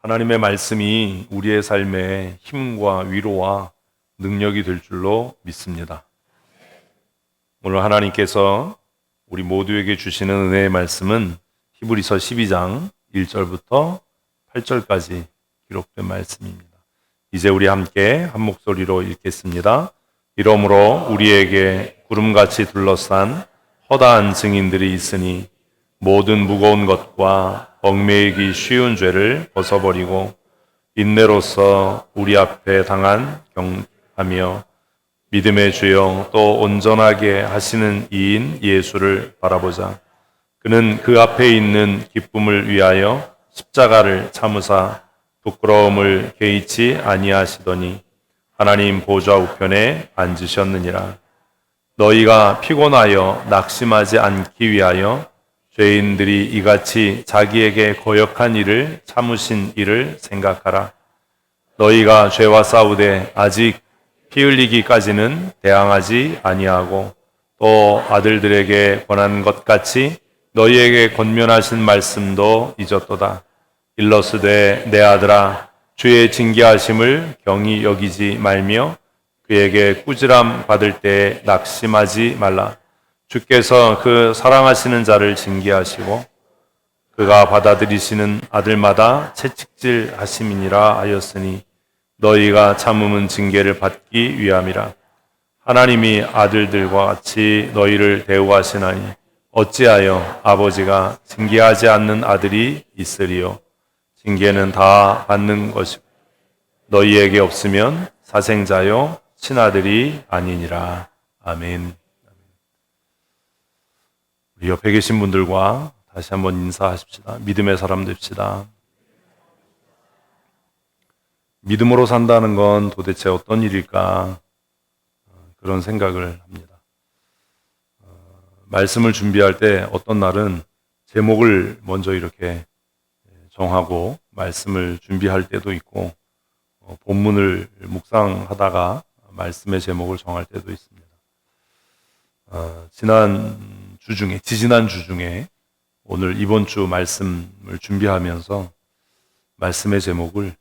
하나님의 말씀이 우리의 삶에 힘과 위로와 능력이 될 줄로 믿습니다. 오늘 하나님께서 우리 모두에게 주시는 은혜의 말씀은 히브리서 12장 1절부터 8절까지 기록된 말씀입니다. 이제 우리 함께 한 목소리로 읽겠습니다. 이러므로 우리에게 구름같이 둘러싼 허다한 증인들이 있으니 모든 무거운 것과 얽매이기 쉬운 죄를 벗어버리고 인내로서 우리 앞에 당한 경하며 믿음의 주여 또 온전하게 하시는 이인 예수를 바라보자. 그는 그 앞에 있는 기쁨을 위하여 십자가를 참으사 부끄러움을 개의치 아니하시더니 하나님 보좌 우편에 앉으셨느니라. 너희가 피곤하여 낙심하지 않기 위하여 죄인들이 이같이 자기에게 거역한 일을 참으신 일을 생각하라. 너희가 죄와 싸우되 아직 피 흘리기까지는 대항하지 아니하고 또 아들들에게 권한 것 같이 너희에게 권면하신 말씀도 잊었도다. 일러스되 내 아들아 주의 징계하심을 경히 여기지 말며 그에게 꾸지람 받을 때에 낙심하지 말라. 주께서 그 사랑하시는 자를 징계하시고 그가 받아들이시는 아들마다 채찍질 하심이니라 하였으니 너희가 참음은 징계를 받기 위함이라. 하나님이 아들들과 같이 너희를 대우하시나니 어찌하여 아버지가 징계하지 않는 아들이 있으리요. 징계는 다 받는 것이고 너희에게 없으면 사생자요 친아들이 아니니라. 아멘. 우리 옆에 계신 분들과 다시 한번 인사하십시다. 믿음의 사람 됩시다. 믿음으로 산다는 건 도대체 어떤 일일까? 그런 생각을 합니다. 말씀을 준비할 때 어떤 날은 제목을 먼저 이렇게 정하고 말씀을 준비할 때도 있고 본문을 묵상하다가 말씀의 제목을 정할 때도 있습니다. 지지난 주 중에 오늘 이번 주 말씀을 준비하면서 말씀의 제목을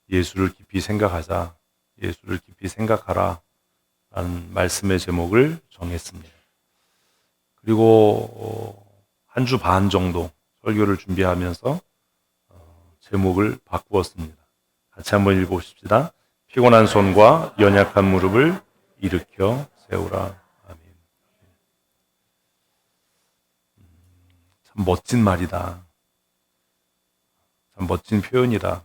예수를 깊이 생각하자, 예수를 깊이 생각하라 라는 말씀의 제목을 정했습니다. 그리고 한 주 반 정도 설교를 준비하면서 제목을 바꾸었습니다. 같이 한번 읽어보십시다. 피곤한 손과 연약한 무릎을 일으켜 세우라. 참 멋진 말이다. 참 멋진 표현이다.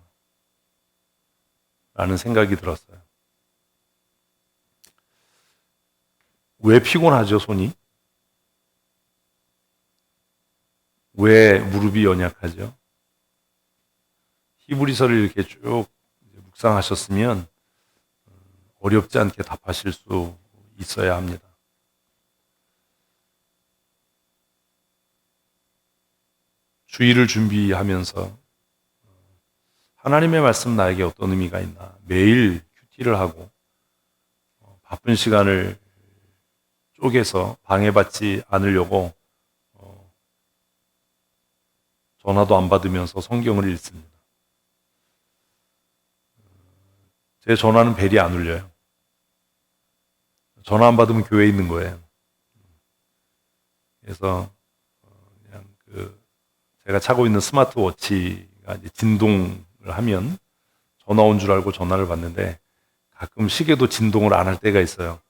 라는 생각이 들었어요. 왜 피곤하죠, 손이? 왜 무릎이 연약하죠? 히브리서를 이렇게 쭉 묵상하셨으면 어렵지 않게 답하실 수 있어야 합니다. 주일을 준비하면서 하나님의 말씀 나에게 어떤 의미가 있나 매일 큐티를 하고 바쁜 시간을 쪼개서 방해받지 않으려고 전화도 안 받으면서 성경을 읽습니다. 제 전화는 벨이 안 울려요. 전화 안 받으면 교회에 있는 거예요. 그래서 그냥 제가 차고 있는 스마트워치가 이제 진동을 하면 전화 온 줄 알고 전화를 받는데 가끔 시계도 진동을 안 할 때가 있어요.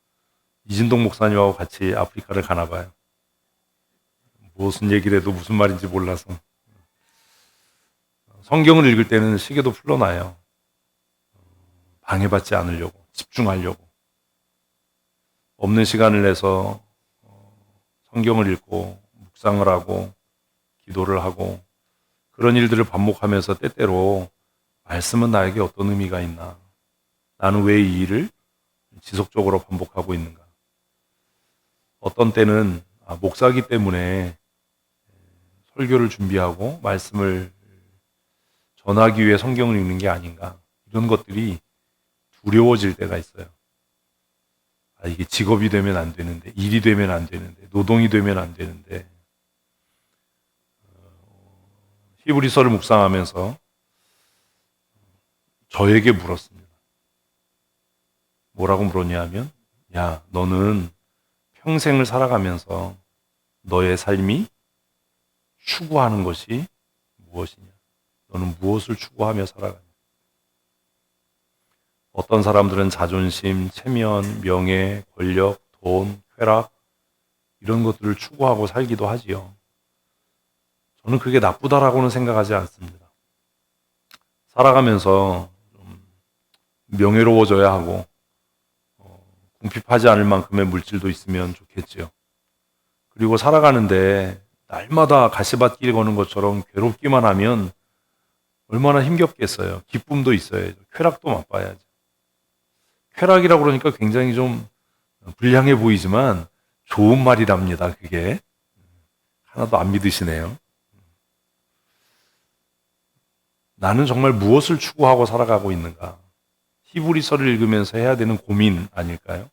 이진동 목사님하고 같이 아프리카를 가나 봐요. 무슨 얘기를 해도 무슨 말인지 몰라서. 성경을 읽을 때는 시계도 풀러놔요. 방해받지 않으려고, 집중하려고. 없는 시간을 내서 성경을 읽고 묵상을 하고 기도를 하고 그런 일들을 반복하면서 때때로 말씀은 나에게 어떤 의미가 있나? 나는 왜 이 일을 지속적으로 반복하고 있는가? 어떤 때는 목사기 때문에 설교를 준비하고 말씀을 전하기 위해 성경을 읽는 게 아닌가? 이런 것들이 두려워질 때가 있어요. 이게 직업이 되면 안 되는데, 일이 되면 안 되는데, 노동이 되면 안 되는데. 히브리서를 묵상하면서 저에게 물었습니다. 뭐라고 물었냐 하면, 야, 너는 평생을 살아가면서 너의 삶이 추구하는 것이 무엇이냐? 너는 무엇을 추구하며 살아가냐? 어떤 사람들은 자존심, 체면, 명예, 권력, 돈, 쾌락 이런 것들을 추구하고 살기도 하지요. 저는 그게 나쁘다라고는 생각하지 않습니다. 살아가면서 좀 명예로워져야 하고 궁핍하지 않을 만큼의 물질도 있으면 좋겠지요. 그리고 살아가는데 날마다 가시밭길 거는 것처럼 괴롭기만 하면 얼마나 힘겹겠어요. 기쁨도 있어야죠. 쾌락도 맛봐야죠. 쾌락이라고 그러니까 굉장히 좀 불량해 보이지만 좋은 말이랍니다. 그게 하나도 안 믿으시네요. 나는 정말 무엇을 추구하고 살아가고 있는가? 히브리서를 읽으면서 해야 되는 고민 아닐까요?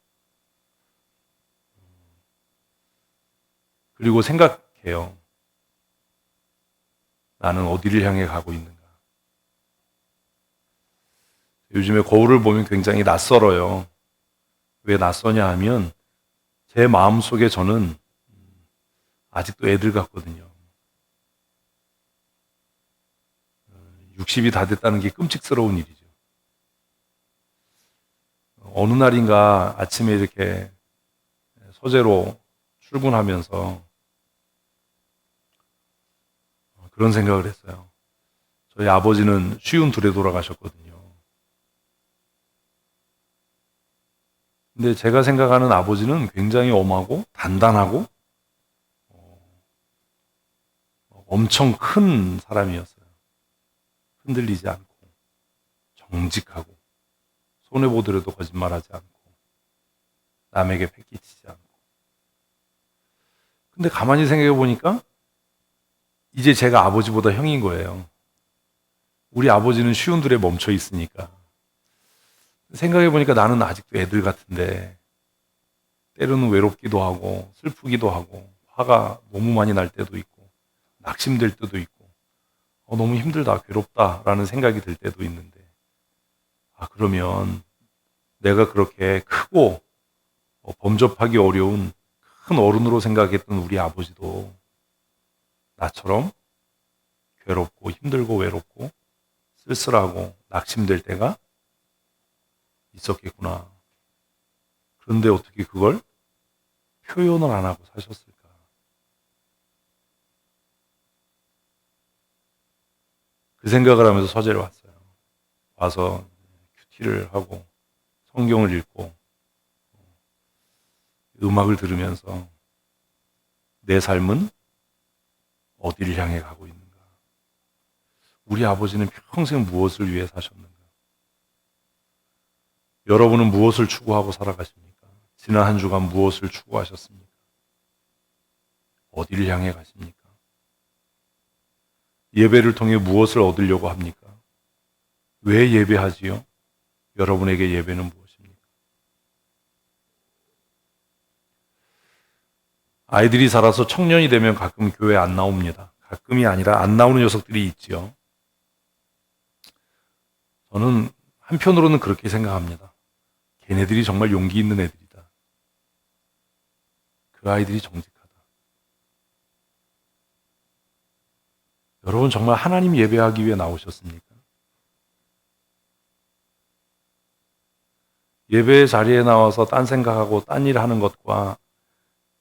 그리고 생각해요. 나는 어디를 향해 가고 있는가? 요즘에 거울을 보면 굉장히 낯설어요. 왜 낯서냐 하면 제 마음속에 저는 아직도 애들 같거든요. 60이 다 됐다는 게 끔찍스러운 일이죠. 어느 날인가 아침에 이렇게 서재로 출근하면서 그런 생각을 했어요. 저희 아버지는 52에 돌아가셨거든요. 근데 제가 생각하는 아버지는 굉장히 엄하고 단단하고 엄청 큰 사람이었어요. 흔들리지 않고 정직하고 손해보더라도 거짓말하지 않고 남에게 패기치지 않고. 근데 가만히 생각해 보니까 이제 제가 아버지보다 형인 거예요. 우리 아버지는 52에 멈춰 있으니까. 생각해 보니까 나는 아직도 애들 같은데 때로는 외롭기도 하고 슬프기도 하고 화가 너무 많이 날 때도 있고 낙심될 때도 있고 너무 힘들다 괴롭다라는 생각이 들 때도 있는데 그러면 내가 그렇게 크고 범접하기 어려운 큰 어른으로 생각했던 우리 아버지도 나처럼 괴롭고 힘들고 외롭고 쓸쓸하고 낙심될 때가 있었겠구나. 그런데 어떻게 그걸 표현을 안 하고 사셨을까? 그 생각을 하면서 서재를 왔어요. 와서 큐티를 하고 성경을 읽고 음악을 들으면서 내 삶은 어디를 향해 가고 있는가? 우리 아버지는 평생 무엇을 위해 사셨는가? 여러분은 무엇을 추구하고 살아가십니까? 지난 한 주간 무엇을 추구하셨습니까? 어디를 향해 가십니까? 예배를 통해 무엇을 얻으려고 합니까? 왜 예배하지요? 여러분에게 예배는 무엇입니까? 아이들이 자라서 청년이 되면 가끔 교회 안 나옵니다. 가끔이 아니라 안 나오는 녀석들이 있지요. 저는 한편으로는 그렇게 생각합니다. 걔네들이 정말 용기 있는 애들이다. 그 아이들이 정직하다. 여러분 정말 하나님 예배하기 위해 나오셨습니까? 예배의 자리에 나와서 딴 생각하고 딴 일 하는 것과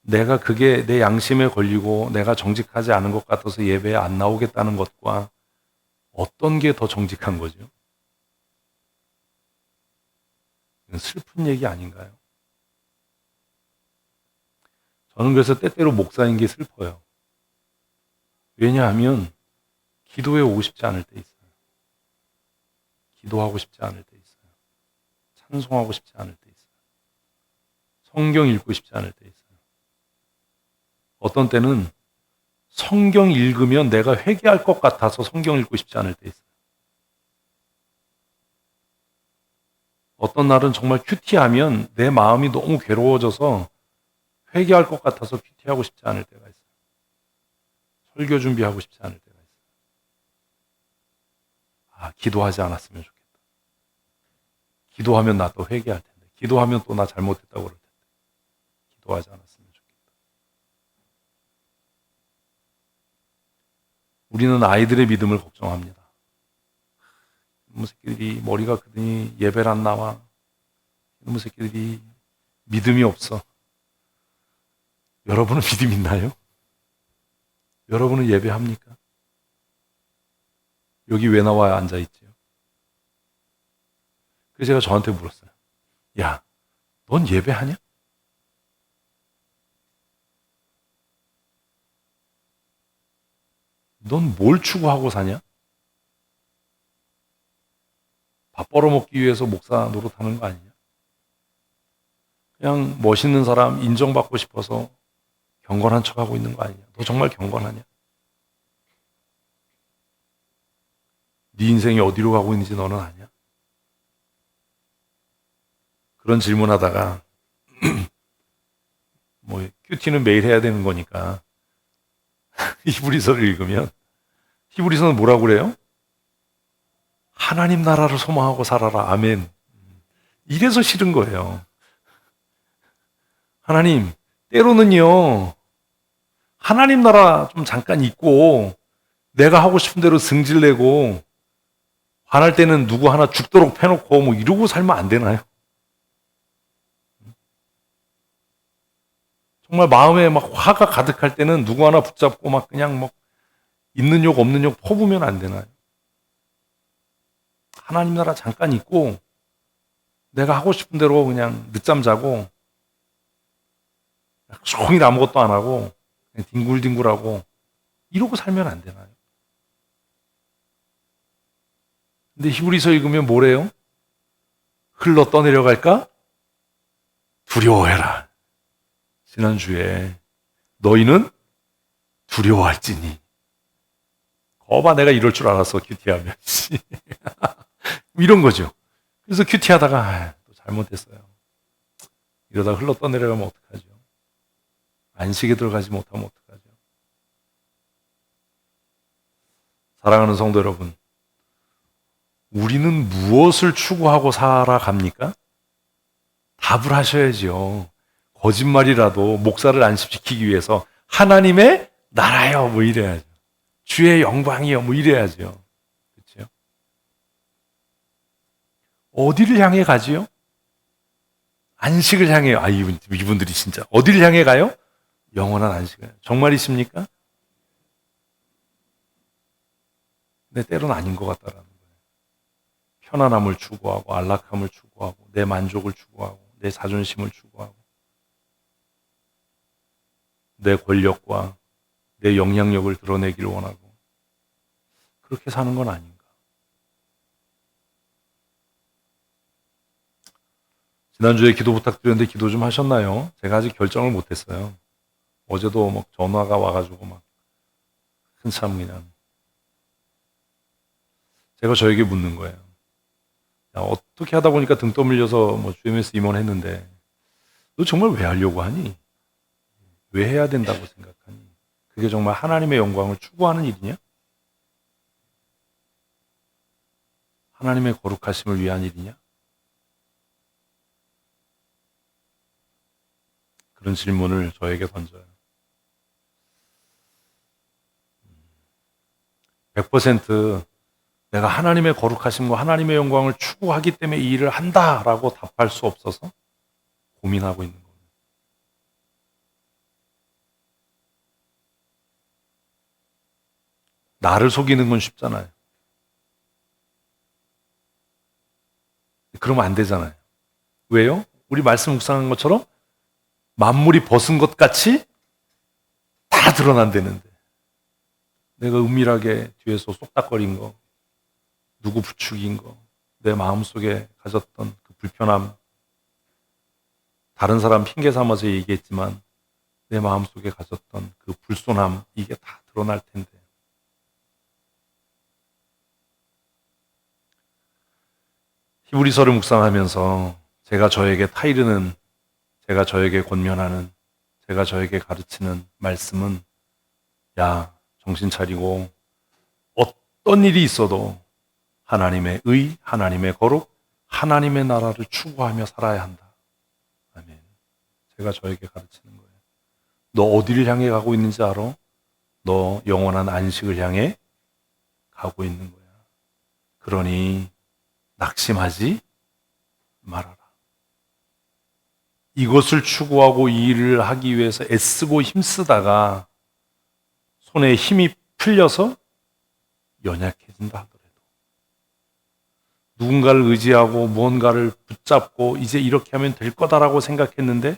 내가 그게 내 양심에 걸리고 내가 정직하지 않은 것 같아서 예배에 안 나오겠다는 것과 어떤 게 더 정직한 거죠? 슬픈 얘기 아닌가요? 저는 그래서 때때로 목사인 게 슬퍼요. 왜냐하면 기도해 오고 싶지 않을 때 있어요. 기도하고 싶지 않을 때 있어요. 찬송하고 싶지 않을 때 있어요. 성경 읽고 싶지 않을 때 있어요. 어떤 때는 성경 읽으면 내가 회개할 것 같아서 성경 읽고 싶지 않을 때 있어요. 어떤 날은 정말 큐티하면 내 마음이 너무 괴로워져서 회개할 것 같아서 큐티하고 싶지 않을 때가 있어요. 설교 준비하고 싶지 않을 때가 있어요. 기도하지 않았으면 좋겠다. 기도하면 나 또 회개할 텐데. 기도하면 또 나 잘못했다고 그럴 텐데. 기도하지 않았으면 좋겠다. 우리는 아이들의 믿음을 걱정합니다. 이놈의 새끼들이 머리가 크더니 예배를 안 나와. 이놈의 새끼들이 믿음이 없어. 여러분은 믿음 있나요? 여러분은 예배합니까? 여기 왜 나와 앉아있지요? 그래서 제가 저한테 물었어요. 야, 넌 예배하냐? 넌 뭘 추구하고 사냐? 밥 벌어먹기 위해서 목사 노릇하는 거 아니냐? 그냥 멋있는 사람 인정받고 싶어서 경건한 척하고 있는 거 아니냐? 너 정말 경건하냐? 네 인생이 어디로 가고 있는지 너는 아냐? 그런 질문하다가 뭐 큐티는 매일 해야 되는 거니까 히브리서를 읽으면 히브리서는 뭐라고 그래요? 하나님 나라를 소망하고 살아라. 아멘. 이래서 싫은 거예요. 하나님, 때로는요, 하나님 나라 좀 잠깐 있고, 내가 하고 싶은 대로 승질내고, 화날 때는 누구 하나 죽도록 패놓고, 뭐 이러고 살면 안 되나요? 정말 마음에 막 화가 가득할 때는 누구 하나 붙잡고 막 그냥 뭐, 있는 욕 없는 욕 퍼부면 안 되나요? 하나님 나라 잠깐 있고, 내가 하고 싶은 대로 그냥 늦잠 자고, 종일 아무것도 안 하고 그냥 뒹굴뒹굴하고 이러고 살면 안 되나요? 근데 히브리서 읽으면 뭐래요? 흘러 떠내려갈까? 두려워해라. 지난주에 너희는 두려워할지니. 거봐 내가 이럴 줄 알았어 큐티하면. 이런 거죠. 그래서 큐티하다가 또 잘못했어요. 이러다 흘러 떠내려가면 어떡하죠? 안식에 들어가지 못하면 어떡하죠? 사랑하는 성도 여러분, 우리는 무엇을 추구하고 살아갑니까? 답을 하셔야죠. 거짓말이라도 목사를 안심시키기 위해서 하나님의 나라요 뭐 이래야죠. 주의 영광이요 뭐 이래야죠. 그렇죠? 어디를 향해 가지요? 안식을 향해요. 이분들이 진짜 어디를 향해 가요? 영원한 안식을. 정말이십니까? 근데 때로는 아닌 것 같다라는 거예요. 편안함을 추구하고 안락함을 추구하고 내 만족을 추구하고 내 자존심을 추구하고 내 권력과 내 영향력을 드러내기를 원하고 그렇게 사는 건 아닌가. 지난주에 기도 부탁드렸는데 기도 좀 하셨나요? 제가 아직 결정을 못했어요. 어제도 막 전화가 와가지고 막 한참 그냥 제가 저에게 묻는 거예요. 야, 어떻게 하다 보니까 등 떠밀려서 뭐 GMS 임원했는데 너 정말 왜 하려고 하니? 왜 해야 된다고 생각하니? 그게 정말 하나님의 영광을 추구하는 일이냐? 하나님의 거룩하심을 위한 일이냐? 그런 질문을 저에게 던져요. 100% 내가 하나님의 거룩하심과 하나님의 영광을 추구하기 때문에 이 일을 한다라고 답할 수 없어서 고민하고 있는 겁니다. 나를 속이는 건 쉽잖아요. 그러면 안 되잖아요. 왜요? 우리 말씀 묵상한 것처럼 만물이 벗은 것 같이 다 드러난다는데 내가 은밀하게 뒤에서 쏙닥거린 거, 누구 부추긴 거, 내 마음속에 가졌던 그 불편함, 다른 사람 핑계 삼아서 얘기했지만 내 마음속에 가졌던 그 불손함, 이게 다 드러날 텐데. 히브리서를 묵상하면서 제가 저에게 타이르는, 제가 저에게 권면하는, 제가 저에게 가르치는 말씀은 야, 정신 차리고 어떤 일이 있어도 하나님의 의, 하나님의 거룩, 하나님의 나라를 추구하며 살아야 한다. 아멘. 제가 저에게 가르치는 거예요. 너 어디를 향해 가고 있는지 알아? 너 영원한 안식을 향해 가고 있는 거야. 그러니 낙심하지 말아라. 이것을 추구하고 이 일을 하기 위해서 애쓰고 힘쓰다가 손에 힘이 풀려서 연약해진다 하더라도 누군가를 의지하고 무언가를 붙잡고 이제 이렇게 하면 될 거다라고 생각했는데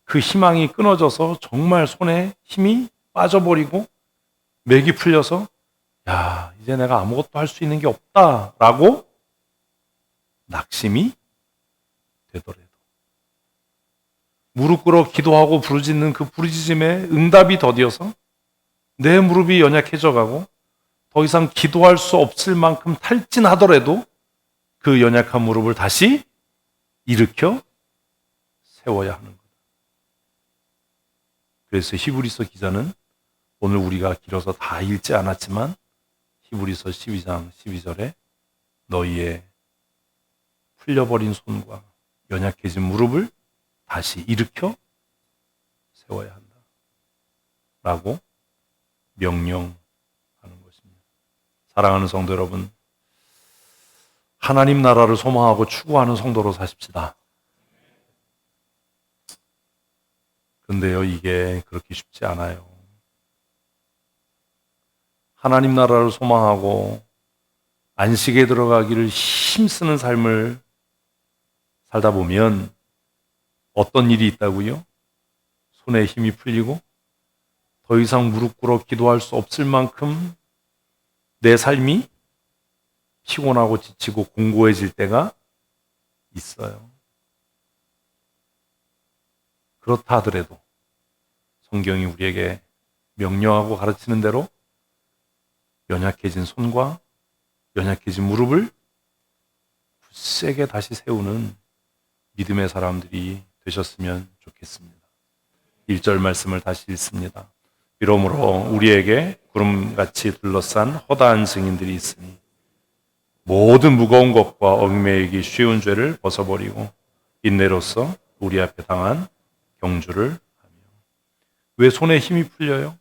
그 희망이 끊어져서 정말 손에 힘이 빠져버리고 맥이 풀려서 야, 이제 내가 아무것도 할 수 있는 게 없다라고 낙심이 되더라도 무릎 꿇어 기도하고 부르짖는 그 부르짖음에 응답이 더디어서 내 무릎이 연약해져 가고 더 이상 기도할 수 없을 만큼 탈진하더라도 그 연약한 무릎을 다시 일으켜 세워야 하는 거다. 그래서 히브리서 기자는 오늘 우리가 길어서 다 읽지 않았지만 히브리서 12장 12절에 너희의 풀려버린 손과 연약해진 무릎을 다시 일으켜 세워야 한다. 라고 명령하는 것입니다. 사랑하는 성도 여러분, 하나님 나라를 소망하고 추구하는 성도로 사십시다. 그런데요, 이게 그렇게 쉽지 않아요. 하나님 나라를 소망하고 안식에 들어가기를 힘쓰는 삶을 살다 보면 어떤 일이 있다고요? 손에 힘이 풀리고 더 이상 무릎 꿇어 기도할 수 없을 만큼 내 삶이 피곤하고 지치고 공고해질 때가 있어요. 그렇다 하더라도 성경이 우리에게 명령하고 가르치는 대로 연약해진 손과 연약해진 무릎을 굳세게 다시 세우는 믿음의 사람들이 되셨으면 좋겠습니다. 1절 말씀을 다시 읽습니다. 이러므로 우리에게 구름같이 둘러싼 허다한 증인들이 있으니 모든 무거운 것과 얽매이기 쉬운 죄를 벗어버리고 인내로써 우리 앞에 당한 경주를 하며. 왜 손에 힘이 풀려요?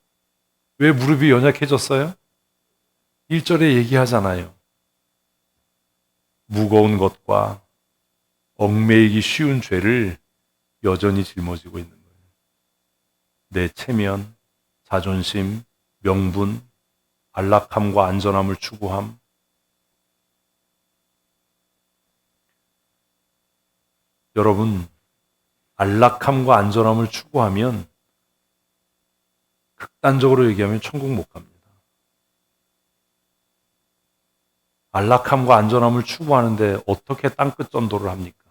왜 무릎이 연약해졌어요? 1절에 얘기하잖아요. 무거운 것과 얽매이기 쉬운 죄를 여전히 짊어지고 있는 거예요. 내 체면, 자존심, 명분, 안락함과 안전함을 추구함. 여러분, 안락함과 안전함을 추구하면 극단적으로 얘기하면 천국 못 갑니다. 안락함과 안전함을 추구하는데 어떻게 땅끝 전도를 합니까?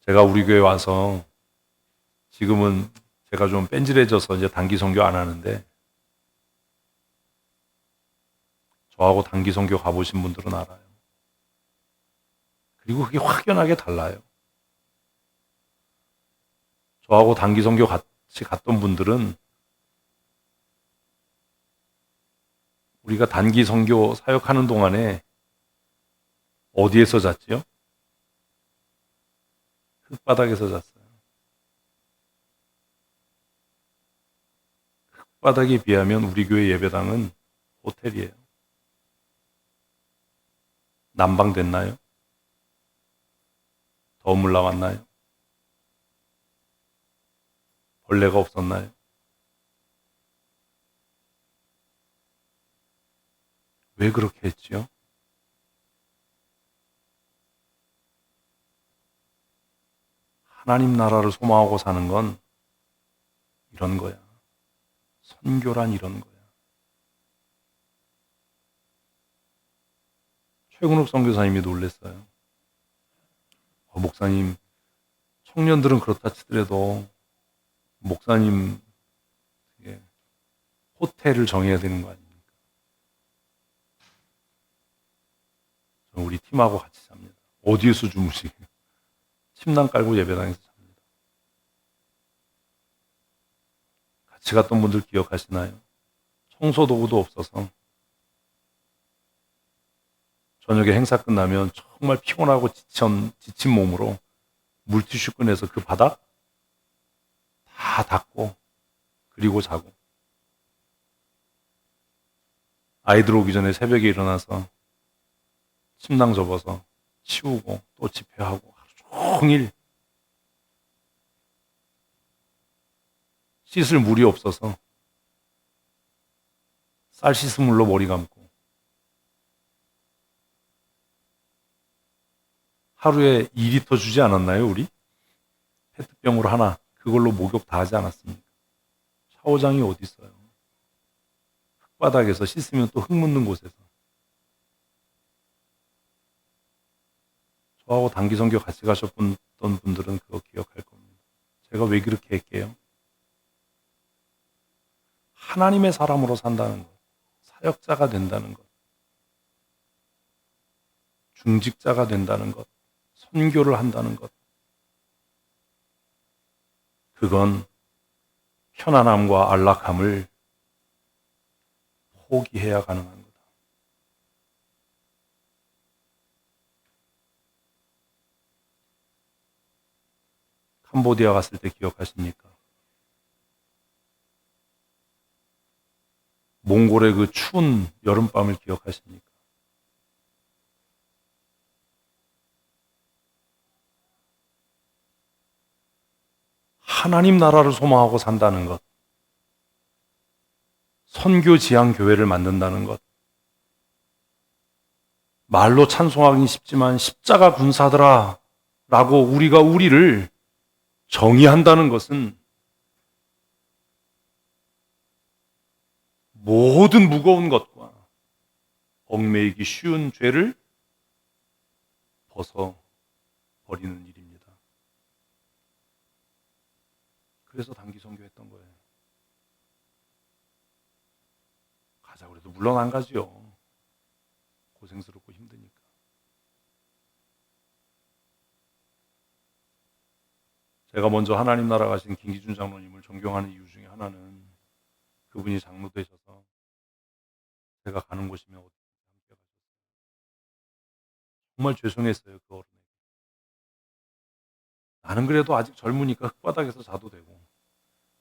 제가 우리 교회 와서 지금은 제가 좀 뺀질해져서 이제 단기 선교 안 하는데 저하고 단기 선교 가보신 분들은 알아요. 그리고 그게 확연하게 달라요. 저하고 단기 선교 같이 갔던 분들은 우리가 단기 선교 사역하는 동안에 어디에서 잤지요? 흙바닥에서 잤어요. 흙바닥에 비하면 우리 교회 예배당은 호텔이에요. 난방 됐나요? 더운 물 나왔나요? 벌레가 없었나요? 왜 그렇게 했지요? 하나님 나라를 소망하고 사는 건 이런 거야. 선교란 이런 거야. 최근욱 선교사님이 놀랬어요. 목사님, 청년들은 그렇다 치더라도 목사님 호텔을 정해야 되는 거 아닙니까? 저는 우리 팀하고 같이 잡니다. 어디에서 주무시게요? 침낭 깔고 예배당에서 잡니다. 같이 갔던 분들 기억하시나요? 청소 도구도 없어서 저녁에 행사 끝나면 정말 피곤하고 지친 몸으로 물티슈 꺼내서 그 바닥 다 닦고 그리고 자고, 아이들 오기 전에 새벽에 일어나서 침낭 접어서 치우고 또 집회하고 하루 종일 씻을 물이 없어서 쌀 씻은 물로 머리 감고 하루에 2리터 주지 않았나요, 우리? 페트병으로 하나, 그걸로 목욕 다 하지 않았습니까? 샤워장이 어디 있어요? 흙바닥에서 씻으면 또 흙 묻는 곳에서. 저하고 단기 선교 같이 가셨던 분들은 그거 기억할 겁니다. 제가 왜 그렇게 할게요? 하나님의 사람으로 산다는 것, 사역자가 된다는 것, 중직자가 된다는 것, 선교를 한다는 것, 그건 편안함과 안락함을 포기해야 가능한 거다. 캄보디아 갔을 때 기억하십니까? 몽골의 그 추운 여름밤을 기억하십니까? 하나님 나라를 소망하고 산다는 것, 선교 지향 교회를 만든다는 것, 말로 찬송하기 쉽지만 십자가 군사들아 라고 우리가 우리를 정의한다는 것은 모든 무거운 것과 얽매이기 쉬운 죄를 벗어버리는 일입니다. 그래서 단기 선교했던 거예요. 가자고 해도 물론 안 가지요. 고생스럽고 힘드니까. 제가 먼저 하나님 나라 가신 김기준 장로님을 존경하는 이유 중에 하나는 그분이 장로 되셔서 제가 가는 곳이면 어떻게 함께 가셨어요. 정말 죄송했어요, 그 어른에게. 나는 그래도 아직 젊으니까 흙바닥에서 자도 되고,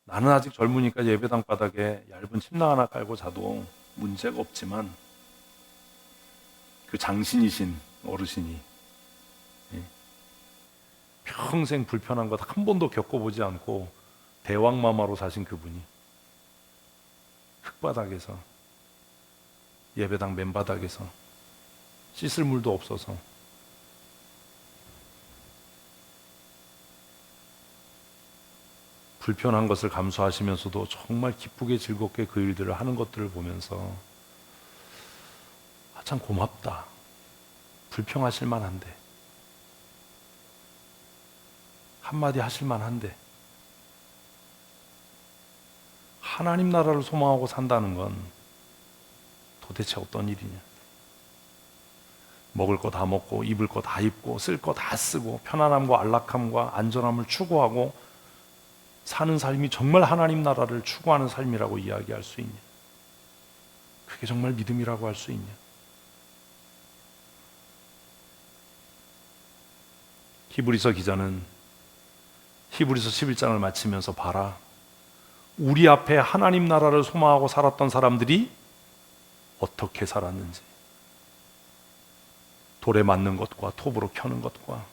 나는 아직 젊으니까 예배당 바닥에 얇은 침낭 하나 깔고 자도 문제가 없지만, 그 장신이신 어르신이 평생 불편한 것 한 번도 겪어보지 않고 대왕마마로 사신 그분이 흙바닥에서, 예배당 맨바닥에서 씻을 물도 없어서 불편한 것을 감수하시면서도 정말 기쁘게 즐겁게 그 일들을 하는 것들을 보면서 참 고맙다. 불평하실 만한데, 한마디 하실 만한데, 하나님 나라를 소망하고 산다는 건 도대체 어떤 일이냐. 먹을 거 다 먹고 입을 거 다 입고 쓸 거 다 쓰고 편안함과 안락함과 안전함을 추구하고 사는 삶이 정말 하나님 나라를 추구하는 삶이라고 이야기할 수 있냐. 그게 정말 믿음이라고 할 수 있냐. 히브리서 기자는 히브리서 11장을 마치면서 봐라, 우리 앞에 하나님 나라를 소망하고 살았던 사람들이 어떻게 살았는지, 돌에 맞는 것과 톱으로 켜는 것과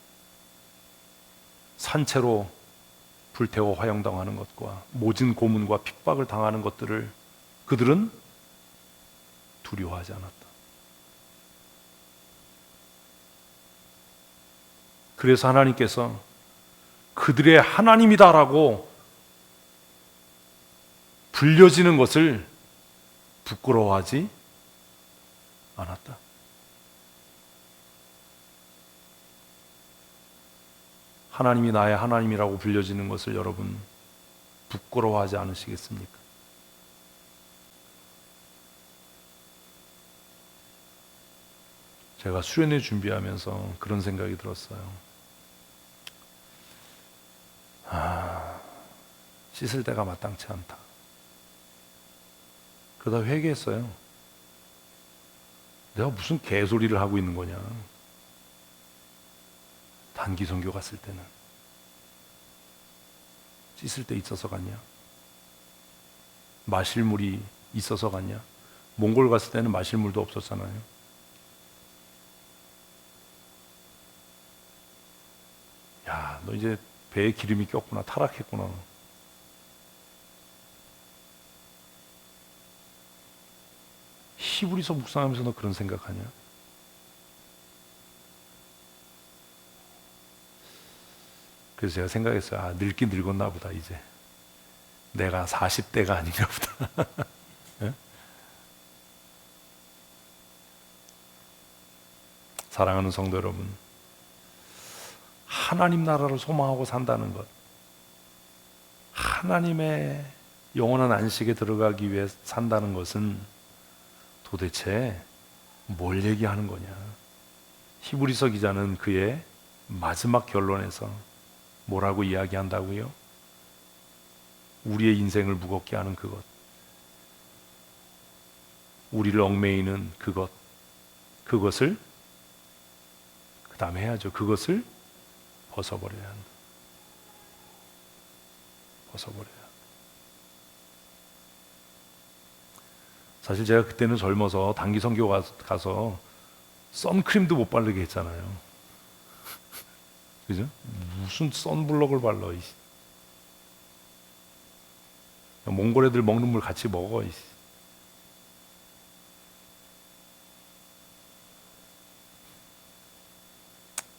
산채로 불태워 화형당하는 것과 모진 고문과 핍박을 당하는 것들을 그들은 두려워하지 않았다. 그래서 하나님께서 그들의 하나님이다라고 불려지는 것을 부끄러워하지 않았다. 하나님이 나의 하나님이라고 불려지는 것을 여러분 부끄러워하지 않으시겠습니까? 제가 수련회 준비하면서 그런 생각이 들었어요. 씻을 때가 마땅치 않다. 그러다 회개했어요. 내가 무슨 개소리를 하고 있는 거냐. 단기 선교 갔을 때는 씻을 때 있어서 갔냐? 마실 물이 있어서 갔냐? 몽골 갔을 때는 마실 물도 없었잖아요. 야, 너 이제 배에 기름이 꼈구나. 타락했구나. 히브리서 묵상하면서 너 그런 생각하냐? 그래서 제가 생각했어요. 아, 늙긴 늙었나 보다 이제. 내가 40대가 아닌가 보다. 예? 사랑하는 성도 여러분, 하나님 나라를 소망하고 산다는 것, 하나님의 영원한 안식에 들어가기 위해 산다는 것은 도대체 뭘 얘기하는 거냐? 히브리서 기자는 그의 마지막 결론에서 뭐라고 이야기한다고요? 우리의 인생을 무겁게 하는 그것, 우리를 얽매이는 그것, 그것을 그 다음에 해야죠. 그것을 벗어버려야 한다. 벗어버려야 한다. 사실 제가 그때는 젊어서 단기 선교 가서 선크림도 못 바르게 했잖아요. 그죠? 무슨 선블럭을 발라. 몽골 애들 먹는 물 같이 먹어.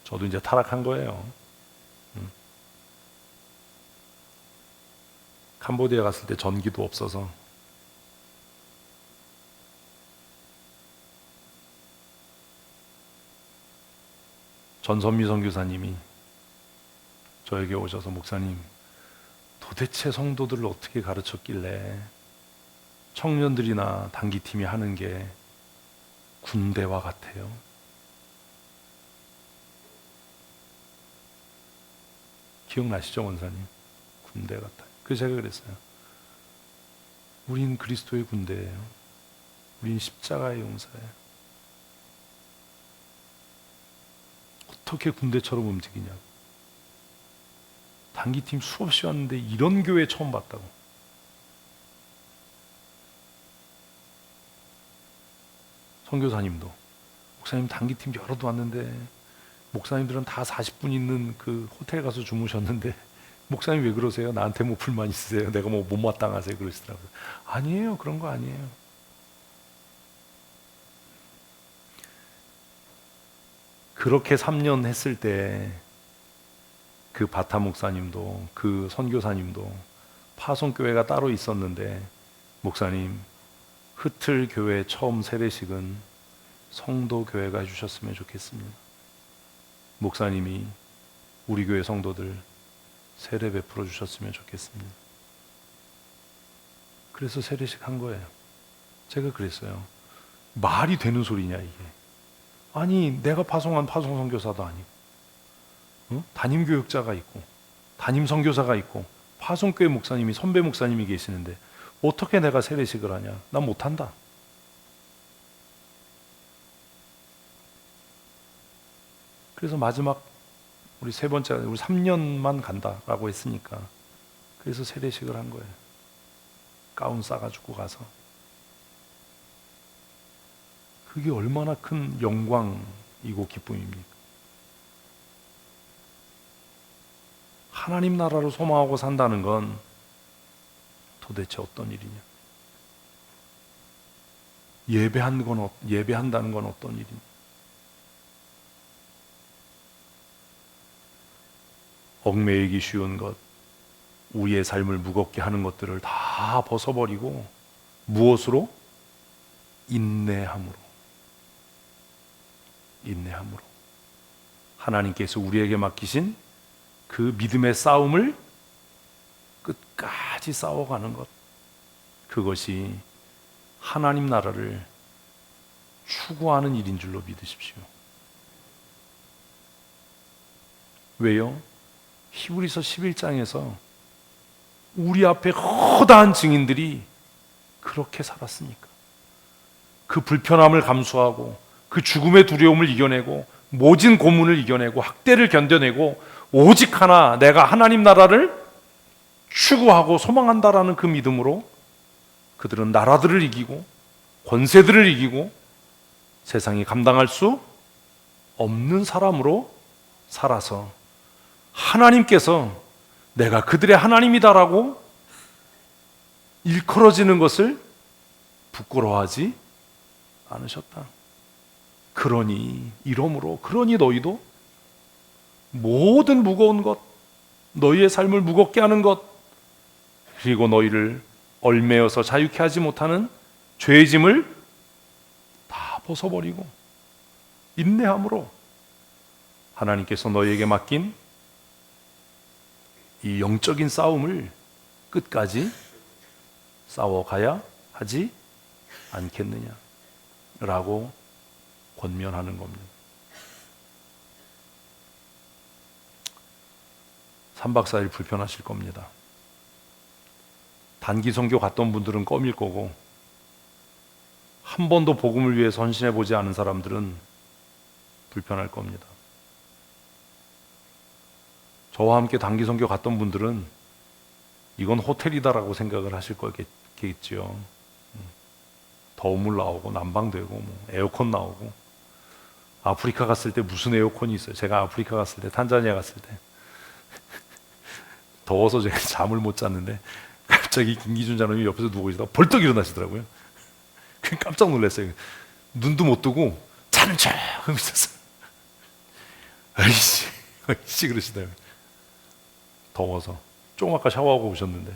저도 이제 타락한 거예요. 캄보디아 갔을 때 전기도 없어서 전선미 선교사님이 저에게 오셔서 목사님, 도대체 성도들을 어떻게 가르쳤길래 청년들이나 단기팀이 하는 게 군대와 같아요? 기억나시죠, 원사님? 군대 같아요. 그래서 제가 그랬어요. 우린 그리스도의 군대예요. 우린 십자가의 용사예요. 어떻게 군대처럼 움직이냐고. 단기팀 수없이 왔는데 이런 교회 처음 봤다고. 선교사님도, 목사님 단기팀 여러도 왔는데 목사님들은 다 40분 있는 그 호텔 가서 주무셨는데 목사님 왜 그러세요? 나한테 뭐 불만 있으세요? 내가 뭐 못마땅하세요? 그러시더라고요. 아니에요. 그런 거 아니에요. 그렇게 3년 했을 때 그 바타 목사님도 그 선교사님도 파송교회가 따로 있었는데, 목사님, 흐틀 교회 처음 세례식은 성도 교회가 해주셨으면 좋겠습니다. 목사님이 우리 교회 성도들 세례 베풀어 주셨으면 좋겠습니다. 그래서 세례식 한 거예요. 제가 그랬어요. 말이 되는 소리냐 이게. 아니, 내가 파송한 파송 선교사도 아니고, 담임 교육자가 있고 담임 선교사가 있고 파송교회 목사님이, 선배 목사님이 계시는데 어떻게 내가 세례식을 하냐? 난 못한다. 그래서 마지막 우리 세 번째, 우리 3년만 간다라고 했으니까 그래서 세례식을 한 거예요. 가운 싸가지고 가서. 그게 얼마나 큰 영광이고 기쁨입니까? 하나님 나라를 소망하고 산다는 건 도대체 어떤 일이냐? 예배한다는 건 어떤 일이냐? 얽매이기 쉬운 것, 우리의 삶을 무겁게 하는 것들을 다 벗어버리고 무엇으로? 인내함으로. 하나님께서 우리에게 맡기신 그 믿음의 싸움을 끝까지 싸워가는 것, 그것이 하나님 나라를 추구하는 일인 줄로 믿으십시오. 왜요? 히브리서 11장에서 우리 앞에 허다한 증인들이 그렇게 살았습니까? 그 불편함을 감수하고 그 죽음의 두려움을 이겨내고 모진 고문을 이겨내고 학대를 견뎌내고 오직 하나 내가 하나님 나라를 추구하고 소망한다라는 그 믿음으로 그들은 나라들을 이기고 권세들을 이기고 세상이 감당할 수 없는 사람으로 살아서 하나님께서 내가 그들의 하나님이다라고 일컬어지는 것을 부끄러워하지 않으셨다. 그러니 너희도 모든 무거운 것, 너희의 삶을 무겁게 하는 것, 그리고 너희를 얽매여서 자유케 하지 못하는 죄의 짐을 다 벗어버리고 인내함으로 하나님께서 너희에게 맡긴 이 영적인 싸움을 끝까지 싸워가야 하지 않겠느냐라고 권면하는 겁니다. 3박 4일 불편하실 겁니다. 단기 선교 갔던 분들은 껌일 거고 한 번도 복음을 위해 헌신해 보지 않은 사람들은 불편할 겁니다. 저와 함께 단기 선교 갔던 분들은 이건 호텔이다라고 생각을 하실 거겠지요. 더운 물 나오고 난방되고 뭐 에어컨 나오고. 아프리카 갔을 때 무슨 에어컨이 있어요? 제가 아프리카 갔을 때, 탄자니아 갔을 때 더워서 제가 잠을 못 잤는데 갑자기 김기준 장로님이 옆에서 누워 계시다가 벌떡 일어나시더라고요. 깜짝 놀랐어요. 눈도 못 뜨고 자는 척 하고 있었어요. 아이씨 그러시더라고요. 더워서. 조금 아까 샤워하고 오셨는데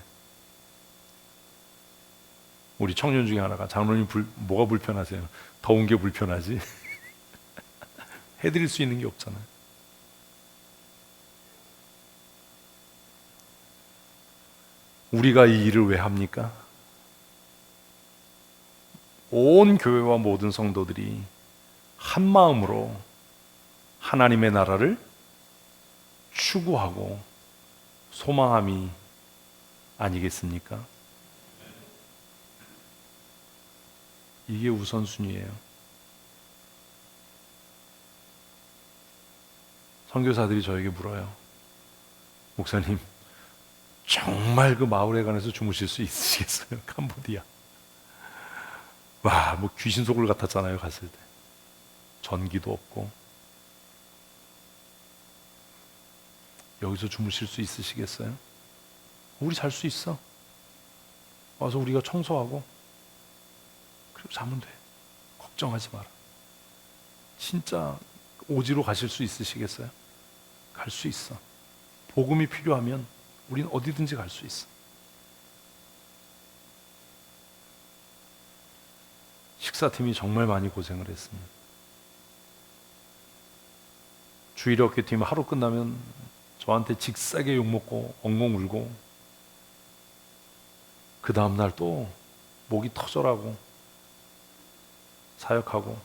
우리 청년 중에 하나가 장로님 뭐가 불편하세요? 더운 게 불편하지. 해드릴 수 있는 게 없잖아요. 우리가 이 일을 왜 합니까? 온 교회와 모든 성도들이 한 마음으로 하나님의 나라를 추구하고 소망함이 아니겠습니까? 이게 우선순위예요. 선교사들이 저에게 물어요. 목사님, 정말 그 마을에 관해서 주무실 수 있으시겠어요? 캄보디아. 와, 뭐 귀신 속을 같았잖아요, 갔을 때. 전기도 없고. 여기서 주무실 수 있으시겠어요? 우리 잘 수 있어. 와서 우리가 청소하고 그리고 자면 돼. 걱정하지 마라. 진짜 오지로 가실 수 있으시겠어요? 갈 수 있어. 복음이 필요하면 우린 어디든지 갈 수 있어. 식사팀이 정말 많이 고생을 했습니다. 주일학교팀 하루 끝나면 저한테 직사게 욕먹고 엉엉 울고 그 다음날 또 목이 터져라고 사역하고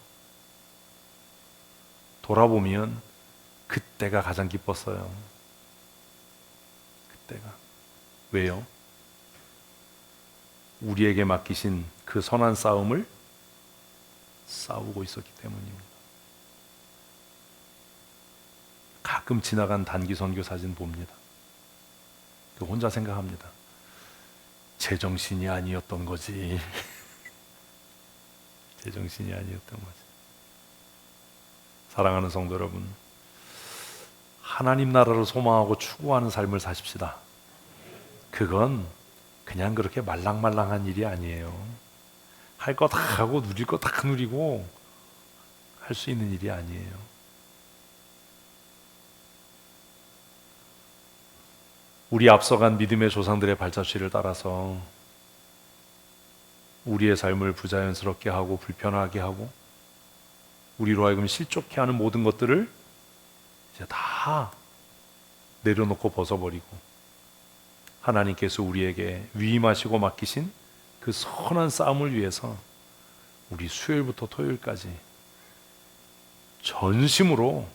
돌아보면 그때가 가장 기뻤어요. 그때가. 왜요? 우리에게 맡기신 그 선한 싸움을 싸우고 있었기 때문입니다. 가끔 지나간 단기 선교 사진 봅니다. 혼자 생각합니다. 제정신이 아니었던 거지. 제정신이 아니었던 거지. 사랑하는 성도 여러분, 하나님 나라를 소망하고 추구하는 삶을 사십시다. 그건 그냥 그렇게 말랑말랑한 일이 아니에요. 할 거 다 하고 누릴 거 다 누리고 할 수 있는 일이 아니에요. 우리 앞서간 믿음의 조상들의 발자취를 따라서 우리의 삶을 부자연스럽게 하고 불편하게 하고 우리로 하여금 실족해 하는 모든 것들을 이제 다 내려놓고 벗어버리고 하나님께서 우리에게 위임하시고 맡기신 그 선한 싸움을 위해서 우리 수요일부터 토요일까지 전심으로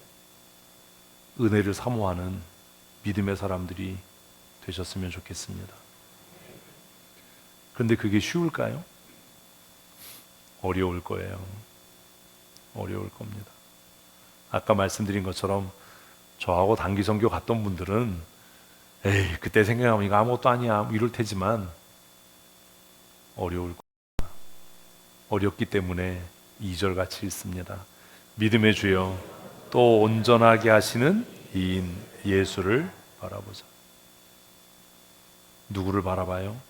은혜를 사모하는 믿음의 사람들이 되셨으면 좋겠습니다. 그런데 그게 쉬울까요? 어려울 거예요. 어려울 겁니다. 아까 말씀드린 것처럼 저하고 단기 선교 갔던 분들은 에이 그때 생각하면 이거 아무것도 아니야 이럴 테지만 어려울 겁니다. 어렵기 때문에 2절 같이 읽습니다. 믿음의 주여 또 온전하게 하시는 이인 예수를 바라보자. 누구를 바라봐요?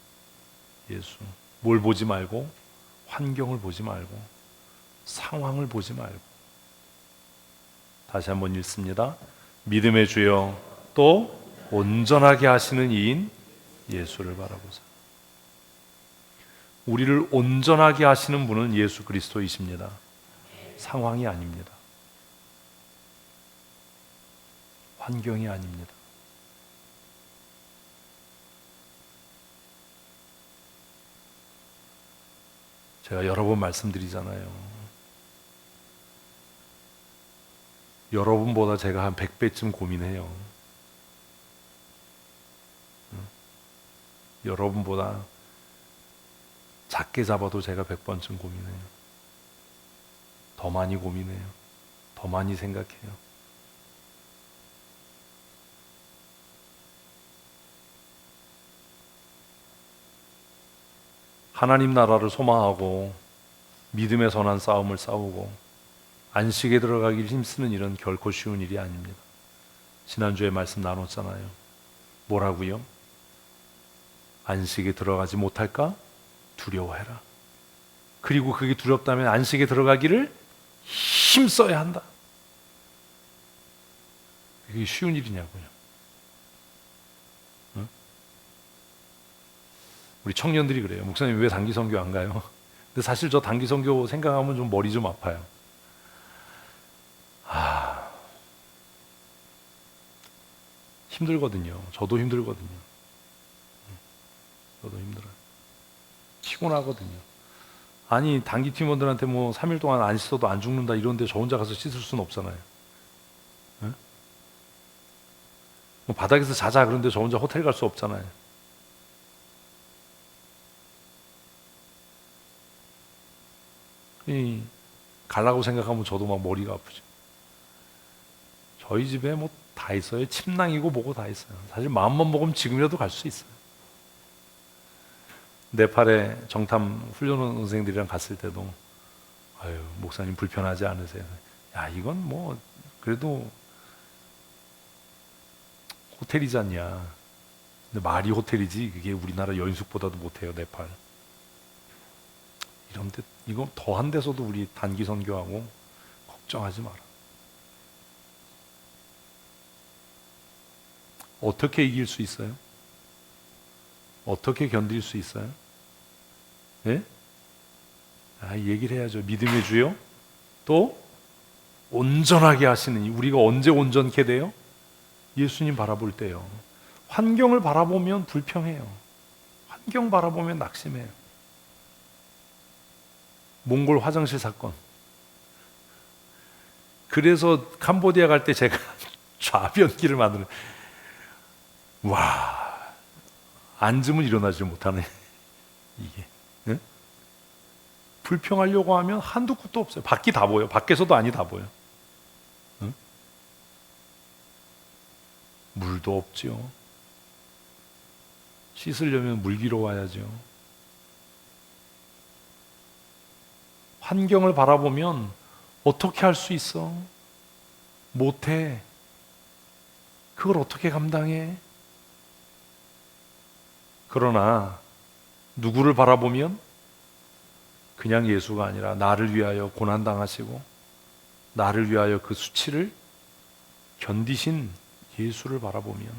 예수. 뭘 보지 말고 환경을 보지 말고 상황을 보지 말고. 다시 한번 읽습니다. 믿음의 주여 또 온전하게 하시는 이인 예수를 바라보자. 우리를 온전하게 하시는 분은 예수 그리스도이십니다. 상황이 아닙니다. 환경이 아닙니다. 제가 여러 번 말씀드리잖아요. 여러분보다 제가 한 100배쯤 고민해요. 여러분보다 작게 잡아도 제가 100번쯤 고민해요. 더 많이 고민해요. 더 많이 생각해요. 하나님 나라를 소망하고 믿음의 선한 싸움을 싸우고 안식에 들어가기 힘쓰는 일은 결코 쉬운 일이 아닙니다. 지난주에 말씀 나눴잖아요. 뭐라고요? 안식에 들어가지 못할까? 두려워해라. 그리고 그게 두렵다면 안식에 들어가기를 힘써야 한다. 그게 쉬운 일이냐고요. 응? 우리 청년들이 그래요. 목사님 왜 단기 선교 안 가요? 근데 사실 저 단기 선교 생각하면 좀 머리 좀 아파요. 힘들거든요. 저도 힘들거든요. 저도 힘들어요. 피곤하거든요. 아니 단기 팀원들한테 뭐 3일 동안 안 씻어도 안 죽는다 이런데 저 혼자 가서 씻을 수는 없잖아요. 네? 뭐 바닥에서 자자 그런데 저 혼자 호텔 갈 수 없잖아요. 가려고 생각하면 저도 막 머리가 아프죠. 저희 집에 뭐 다 있어요. 침낭이고 뭐고 다 있어요. 사실 마음만 먹으면 지금이라도 갈 수 있어요. 네팔에 정탐 훈련원 선생들이랑 갔을 때도 아유 목사님 불편하지 않으세요? 야 이건 뭐 그래도 호텔이지 않냐. 근데 말이 호텔이지 그게 우리나라 여인숙보다도 못해요. 네팔. 이런데 이거 더한 데서도 우리 단기 선교하고 걱정하지 마라. 어떻게 이길 수 있어요? 어떻게 견딜 수 있어요? 예? 얘기를 해야죠. 믿음의 주요 또 온전하게 하시는 우리가 언제 온전케 돼요? 예수님 바라볼 때요. 환경을 바라보면 불평해요. 환경 바라보면 낙심해요. 몽골 화장실 사건. 그래서 캄보디아 갈 때 제가 좌변기를 만드는 와 앉으면 일어나지 못하네. 이게 네? 불평하려고 하면 한두 끝도 없어요. 밖이 다 보여. 밖에서도 아니 다 보여. 응? 물도 없지요. 씻으려면 물기로 와야죠. 환경을 바라보면 어떻게 할 수 있어? 못해. 그걸 어떻게 감당해? 그러나 누구를 바라보면 그냥 예수가 아니라 나를 위하여 고난당하시고 나를 위하여 그 수치를 견디신 예수를 바라보면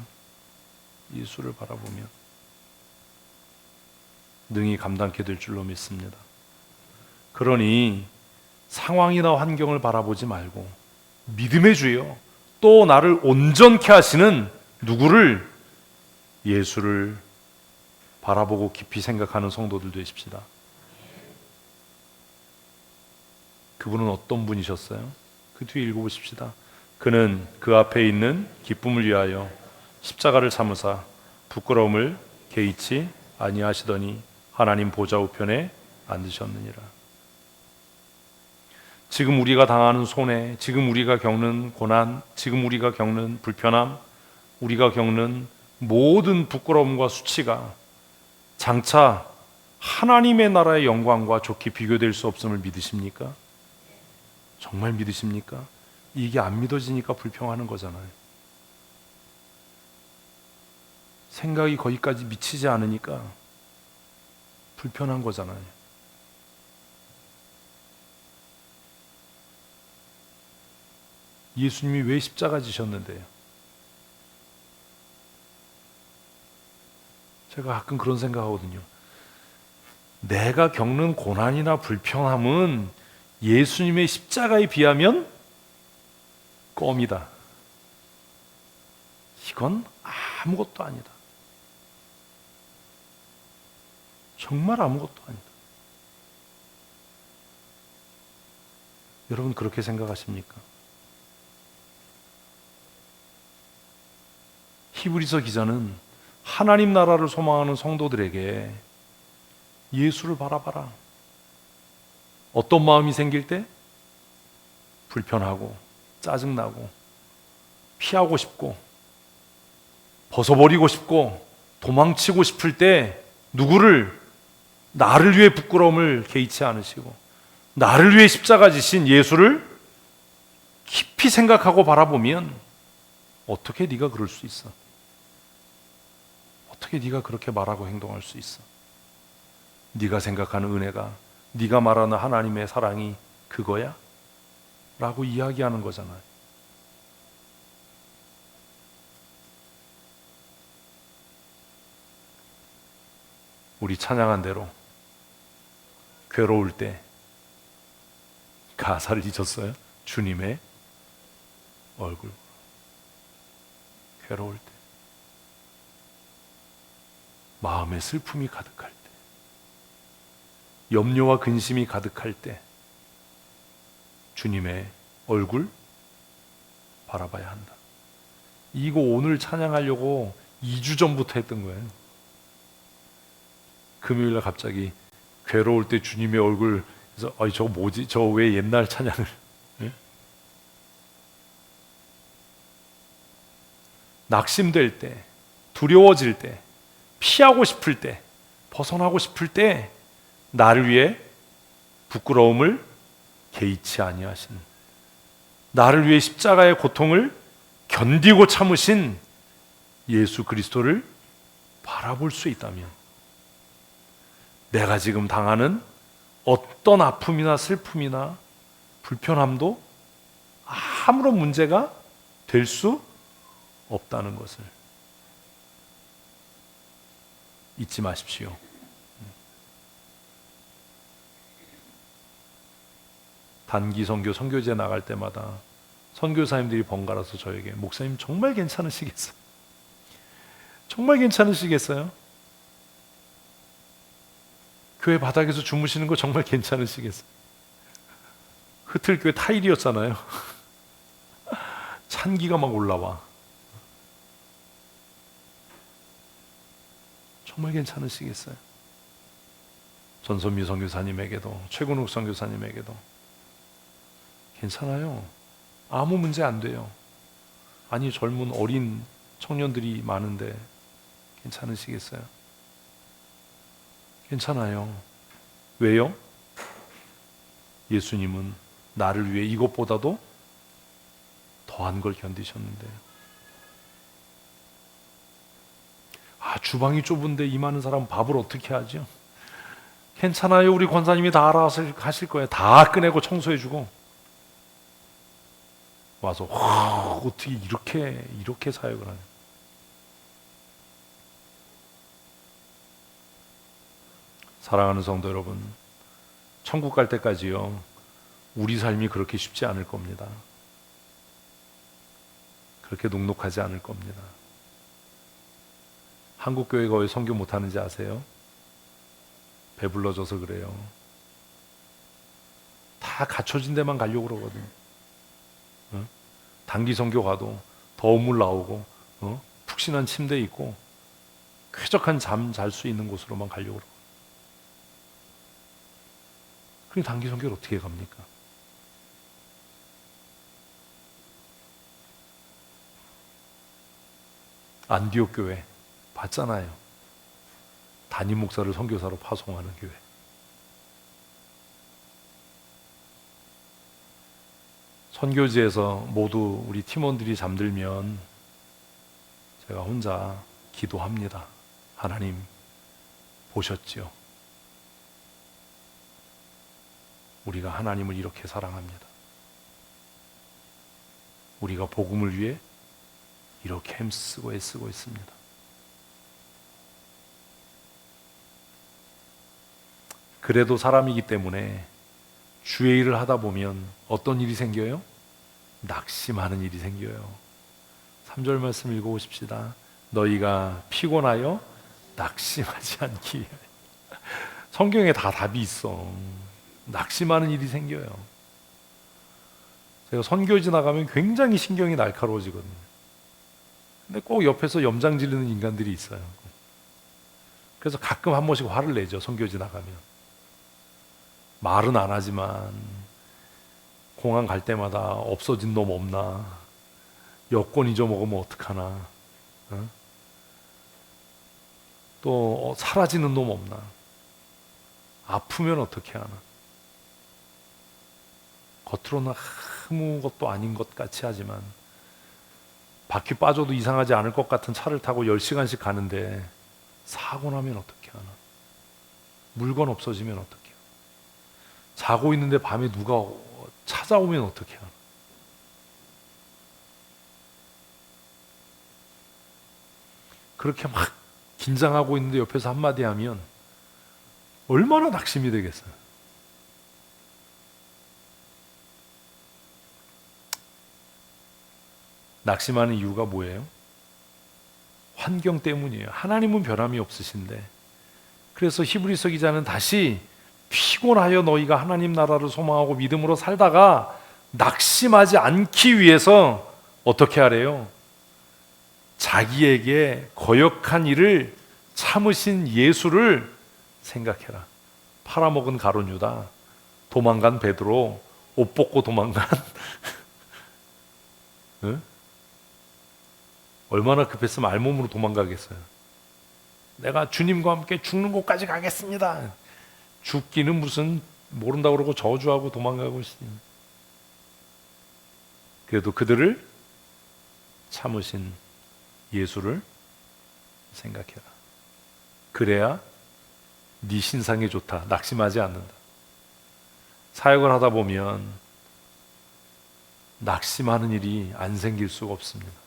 능히 감당케 될 줄로 믿습니다. 그러니 상황이나 환경을 바라보지 말고 믿음의 주여 또 나를 온전케 하시는 누구를 예수를 바라보고 깊이 생각하는 성도들 되십시다. 그분은 어떤 분이셨어요? 그 뒤에 읽어보십시다. 그는 그 앞에 있는 기쁨을 위하여 십자가를 참으사 부끄러움을 개의치 아니하시더니 하나님 보좌 우편에 앉으셨느니라. 지금 우리가 당하는 손해, 지금 우리가 겪는 고난, 지금 우리가 겪는 불편함, 우리가 겪는 모든 부끄러움과 수치가 장차 하나님의 나라의 영광과 좋게 비교될 수 없음을 믿으십니까? 정말 믿으십니까? 이게 안 믿어지니까 불평하는 거잖아요. 생각이 거기까지 미치지 않으니까 불편한 거잖아요. 예수님이 왜 십자가 지셨는데요? 제가 가끔 그런 생각하거든요. 내가 겪는 고난이나 불편함은 예수님의 십자가에 비하면 껌이다. 이건 아무것도 아니다. 정말 아무것도 아니다. 여러분 그렇게 생각하십니까? 히브리서 기자는 하나님 나라를 소망하는 성도들에게 예수를 바라봐라. 어떤 마음이 생길 때? 불편하고 짜증나고 피하고 싶고 벗어버리고 싶고 도망치고 싶을 때 누구를? 나를 위해 부끄러움을 개의치 않으시고 나를 위해 십자가 지신 예수를 깊이 생각하고 바라보면 어떻게 네가 그럴 수 있어? 어떻게 네가 그렇게 말하고 행동할 수 있어? 네가 생각하는 은혜가, 네가 말하는 하나님의 사랑이 그거야? 라고 이야기하는 거잖아요. 우리 찬양한 대로 괴로울 때 가사를 잊었어요? 주님의 얼굴. 괴로울 때, 마음에 슬픔이 가득할 때, 염려와 근심이 가득할 때 주님의 얼굴 바라봐야 한다. 이거 오늘 찬양하려고 2주 전부터 했던 거예요. 금요일날 갑자기 괴로울 때 주님의 얼굴, 그래서 저거 뭐지? 저 왜 옛날 찬양을? 네? 낙심될 때, 두려워질 때, 피하고 싶을 때, 벗어나고 싶을 때 나를 위해 부끄러움을 개의치 아니하신, 나를 위해 십자가의 고통을 견디고 참으신 예수 그리스도를 바라볼 수 있다면 내가 지금 당하는 어떤 아픔이나 슬픔이나 불편함도 아무런 문제가 될 수 없다는 것을 잊지 마십시오. 단기 선교, 선교제 나갈 때마다 선교사님들이 번갈아서 저에게 목사님 정말 괜찮으시겠어요? 정말 괜찮으시겠어요? 교회 바닥에서 주무시는 거 정말 괜찮으시겠어요? 흐틀교회 타일이었잖아요. 찬기가 막 올라와. 정말 괜찮으시겠어요? 전선미 선교사님에게도 최근욱 선교사님에게도 괜찮아요. 아무 문제 안 돼요. 아니 젊은 어린 청년들이 많은데 괜찮으시겠어요? 괜찮아요. 왜요? 예수님은 나를 위해 이것보다도 더한 걸 견디셨는데요. 주방이 좁은데 이 많은 사람 밥을 어떻게 하죠? 괜찮아요. 우리 권사님이 다 알아서 하실 거예요. 다 꺼내고 청소해주고 와서 어떻게 이렇게 사역을 하냐. 사랑하는 성도 여러분, 천국 갈 때까지요 우리 삶이 그렇게 쉽지 않을 겁니다. 그렇게 녹록하지 않을 겁니다. 한국 교회가 왜 선교 못하는지 아세요? 배불러져서 그래요. 다 갖춰진 데만 가려고 그러거든요. 단기 선교 가도 더운 물 나오고 푹신한 침대 있고 쾌적한 잠 잘 수 있는 곳으로만 가려고 그러고. 그럼 단기 선교를 어떻게 갑니까? 안디옥 교회 봤잖아요. 담임 목사를 선교사로 파송하는 교회. 선교지에서 모두 우리 팀원들이 잠들면 제가 혼자 기도합니다. 하나님 보셨지요? 우리가 하나님을 이렇게 사랑합니다. 우리가 복음을 위해 이렇게 힘쓰고 애쓰고 있습니다. 그래도 사람이기 때문에 주의 일을 하다 보면 어떤 일이 생겨요? 낙심하는 일이 생겨요. 3절 말씀 읽어보십시다. 너희가 피곤하여 낙심하지 않기 위하여. 성경에 다 답이 있어. 낙심하는 일이 생겨요. 제가 선교지 나가면 굉장히 신경이 날카로워지거든요. 근데 꼭 옆에서 염장 지르는 인간들이 있어요. 그래서 가끔 한 번씩 화를 내죠. 선교지 나가면. 말은 안 하지만 공항 갈 때마다 없어진 놈 없나, 여권 잊어먹으면 어떡하나, 또 사라지는 놈 없나, 아프면 어떻게 하나. 겉으로는 아무것도 아닌 것 같이 하지만 바퀴 빠져도 이상하지 않을 것 같은 차를 타고 10시간씩 가는데 사고 나면 어떻게 하나. 물건 없어지면 어떻게 하나. 자고 있는데 밤에 누가 찾아오면 어떻게 하나. 그렇게 막 긴장하고 있는데 옆에서 한마디 하면 얼마나 낙심이 되겠어요. 낙심하는 이유가 뭐예요? 환경 때문이에요. 하나님은 변함이 없으신데. 그래서 히브리서 기자는 다시 피곤하여 너희가 하나님 나라를 소망하고 믿음으로 살다가 낙심하지 않기 위해서 어떻게 하래요? 자기에게 거역한 일을 참으신 예수를 생각해라. 팔아먹은 가룟 유다, 도망간 베드로, 옷 벗고 도망간 응? 얼마나 급했으면 알몸으로 도망가겠어요. 내가 주님과 함께 죽는 곳까지 가겠습니다. 죽기는 무슨 모른다고 그러고 저주하고 도망가고 있으니. 그래도 그들을 참으신 예수를 생각해라. 그래야 네 신상이 좋다. 낙심하지 않는다. 사역을 하다 보면 낙심하는 일이 안 생길 수가 없습니다.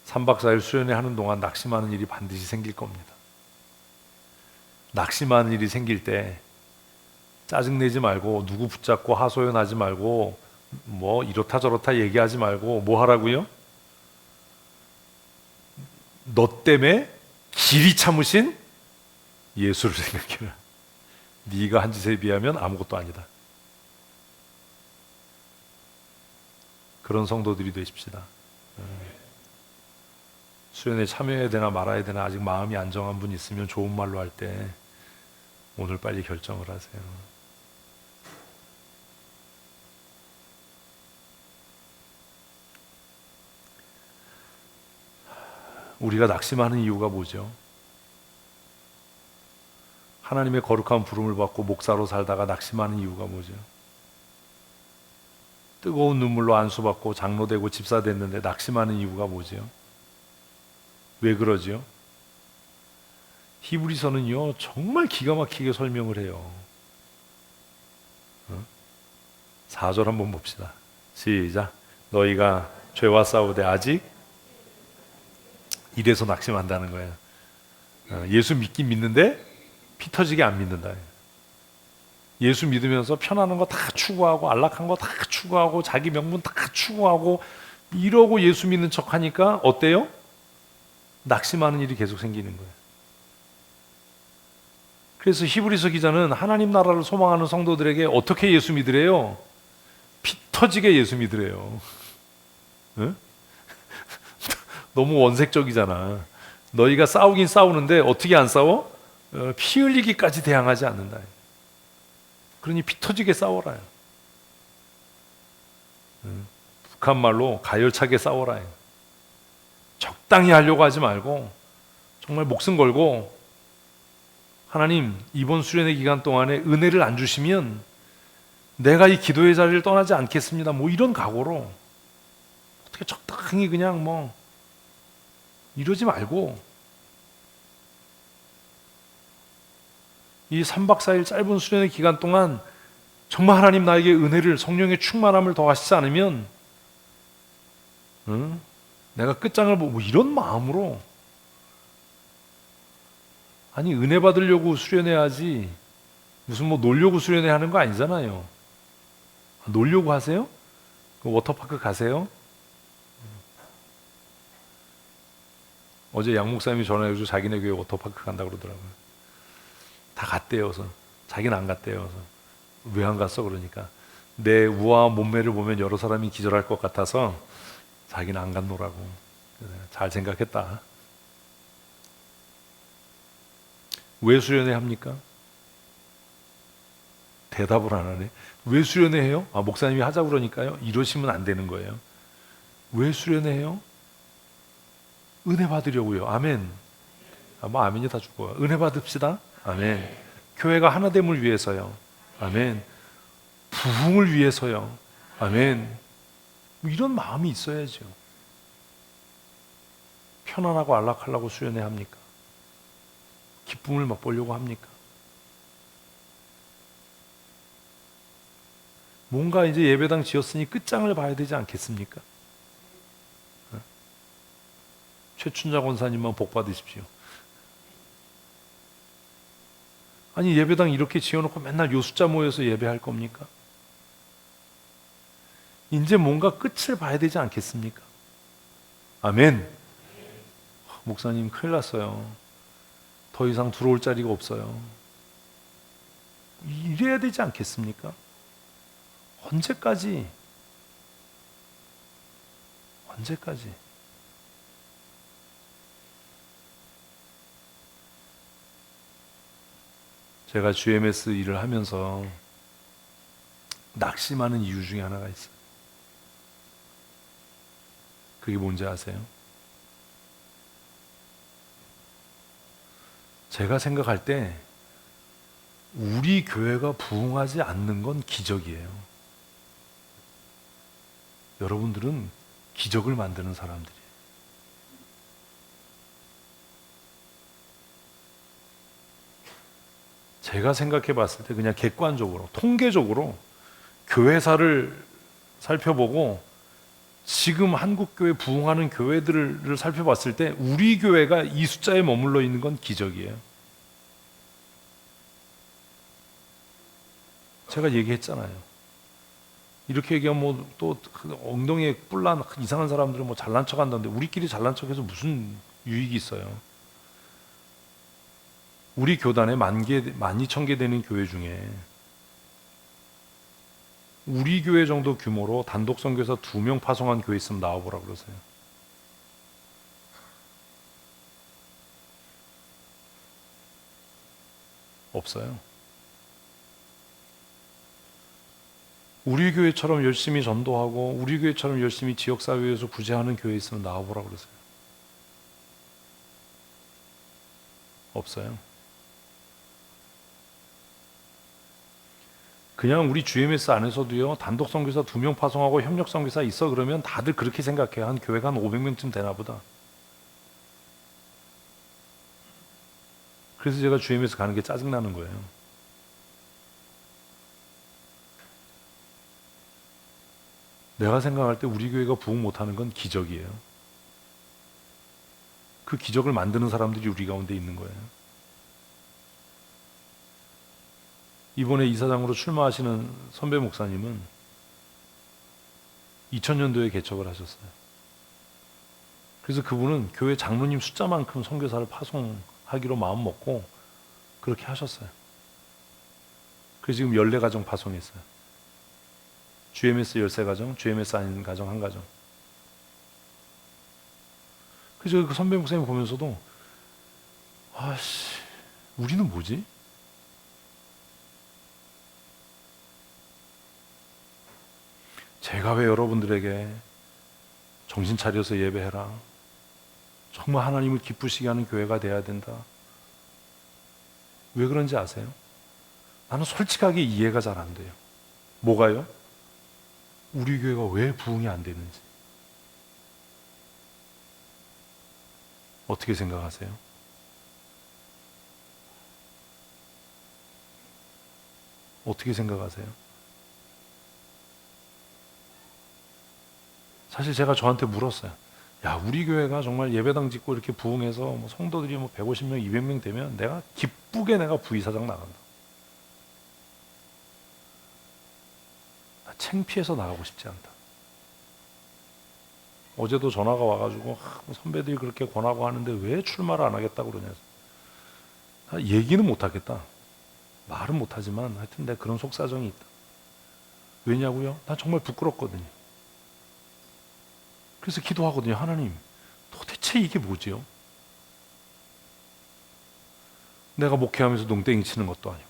3박 4일 수련회 하는 동안 낙심하는 일이 반드시 생길 겁니다. 낙심하는 일이 생길 때 짜증내지 말고 누구 붙잡고 하소연하지 말고 뭐 이렇다 저렇다 얘기하지 말고 뭐 하라고요? 너 때문에 길이 참으신 예수를 생각해라. 네가 한 짓에 비하면 아무것도 아니다. 그런 성도들이 되십시다. 수련회 참여해야 되나 말아야 되나 아직 마음이 안 정한 분 있으면 좋은 말로 할 때 오늘 빨리 결정을 하세요. 우리가 낙심하는 이유가 뭐죠? 하나님의 거룩한 부름을 받고 목사로 살다가 낙심하는 이유가 뭐죠? 뜨거운 눈물로 안수받고 장로 되고 집사 됐는데 낙심하는 이유가 뭐죠? 왜 그러죠? 히브리서는요 정말 기가 막히게 설명을 해요. 4절 한번 봅시다. 시작. 너희가 죄와 싸우되 아직 이래서 낙심한다는 거예요. 예수 믿긴 믿는데 피 터지게 안 믿는다. 예수 믿으면서 편안한 거 다 추구하고 안락한 거 다 추구하고 자기 명분 다 추구하고 이러고 예수 믿는 척하니까 어때요? 낙심하는 일이 계속 생기는 거예요. 그래서 히브리서 기자는 하나님 나라를 소망하는 성도들에게 어떻게 예수 믿으래요? 피 터지게 예수 믿으래요. 응? 너무 원색적이잖아. 너희가 싸우긴 싸우는데 어떻게 안 싸워? 피 흘리기까지 대항하지 않는다. 그러니 피 터지게 싸워라. 북한 말로 가열차게 싸워라. 적당히 하려고 하지 말고 정말 목숨 걸고 하나님 이번 수련회 기간 동안에 은혜를 안 주시면 내가 이 기도의 자리를 떠나지 않겠습니다. 뭐 이런 각오로 어떻게 적당히 그냥 뭐 이러지 말고 이 3박 4일 짧은 수련회 기간 동안 정말 하나님 나에게 은혜를 성령의 충만함을 더하시지 않으면 내가 끝장을 보고 이런 마음으로 아니 은혜 받으려고 수련회하지 무슨 뭐 놀려고 수련회 하는 거 아니잖아요. 놀려고 하세요? 워터파크 가세요? 어제 양 목사님이 전화해가지고 자기네 교회 워터파크 간다고 그러더라고요. 다 갔대요. 그래서 자기는 안 갔대요. 그래서 왜 안 갔어? 그러니까 내 우아한 몸매를 보면 여러 사람이 기절할 것 같아서 자기는 안 갔노라고. 잘 생각했다. 왜 수련회 합니까? 대답을 안 하네. 왜 수련회 해요? 목사님이 하자고 그러니까요. 이러시면 안 되는 거예요. 왜 수련회 해요? 은혜 받으려고요. 아멘. 아멘이 다 죽어요. 은혜 받읍시다. 아멘. 교회가 하나됨을 위해서요. 아멘. 부흥을 위해서요. 아멘. 이런 마음이 있어야죠. 편안하고 안락하려고 수련회 합니까? 기쁨을 맛보려고 합니까? 뭔가 이제 예배당 지었으니 끝장을 봐야 되지 않겠습니까? 최춘자 권사님만 복 받으십시오. 아니 예배당 이렇게 지어놓고 맨날 요 숫자 모여서 예배할 겁니까? 이제 뭔가 끝을 봐야 되지 않겠습니까? 아멘. 목사님 큰일 났어요. 더 이상 들어올 자리가 없어요. 이래야 되지 않겠습니까? 언제까지? 제가 GMS 일을 하면서 낙심하는 이유 중에 하나가 있어요. 그게 뭔지 아세요? 제가 생각할 때 우리 교회가 부흥하지 않는 건 기적이에요. 여러분들은 기적을 만드는 사람들이에요. 제가 생각해 봤을 때 그냥 객관적으로, 통계적으로 교회사를 살펴보고 지금 한국교회 부흥하는 교회들을 살펴봤을 때 우리 교회가 이 숫자에 머물러 있는 건 기적이에요. 제가 얘기했잖아요. 이렇게 얘기하면 뭐 또 엉덩이에 뿔난 이상한 사람들은 뭐 잘난 척 한다는데 우리끼리 잘난 척해서 무슨 유익이 있어요. 우리 교단에 12,000개 되는 교회 중에 우리 교회 정도 규모로 단독 선교사 2명 파송한 교회 있으면 나와보라 그러세요. 없어요. 우리 교회처럼 열심히 전도하고 우리 교회처럼 열심히 지역사회에서 구제하는 교회 있으면 나와보라 그러세요. 없어요. 그냥 우리 GMS 안에서도요, 단독 선교사 2명 파송하고 협력 선교사 있어 그러면 다들 그렇게 생각해요. 한 교회가 한 500명쯤 되나 보다. 그래서 제가 GMS 가는 게 짜증나는 거예요. 내가 생각할 때 우리 교회가 부흥 못하는 건 기적이에요. 그 기적을 만드는 사람들이 우리 가운데 있는 거예요. 이번에 이사장으로 출마하시는 선배 목사님은 2000년도에 개척을 하셨어요. 그래서 그분은 교회 장로님 숫자만큼 선교사를 파송하기로 마음 먹고 그렇게 하셨어요. 그래서 지금 14가정 파송했어요. GMS 13가정, GMS 아닌 가정 1가정. 그래서 그 선배 목사님 보면서도 우리는 뭐지? 제가 왜 여러분들에게 정신 차려서 예배해라, 정말 하나님을 기쁘시게 하는 교회가 돼야 된다. 왜 그런지 아세요? 나는 솔직하게 이해가 잘 안 돼요. 뭐가요? 우리 교회가 왜 부흥이 안 되는지. 어떻게 생각하세요? 어떻게 생각하세요? 사실 제가 저한테 물었어요. 야, 우리 교회가 정말 예배당 짓고 이렇게 부흥해서 뭐 성도들이 뭐 150명, 200명 되면 내가 기쁘게 내가 부의사장 나간다. 나 창피해서 나가고 싶지 않다. 어제도 전화가 와가지고 선배들이 그렇게 권하고 하는데 왜 출마를 안 하겠다고 그러냐. 얘기는 못하겠다. 말은 못하지만 하여튼 내가 그런 속사정이 있다. 왜냐고요? 난 정말 부끄럽거든요. 그래서 기도하거든요. 하나님, 도대체 이게 뭐지요? 내가 목회하면서 농땡이 치는 것도 아니고,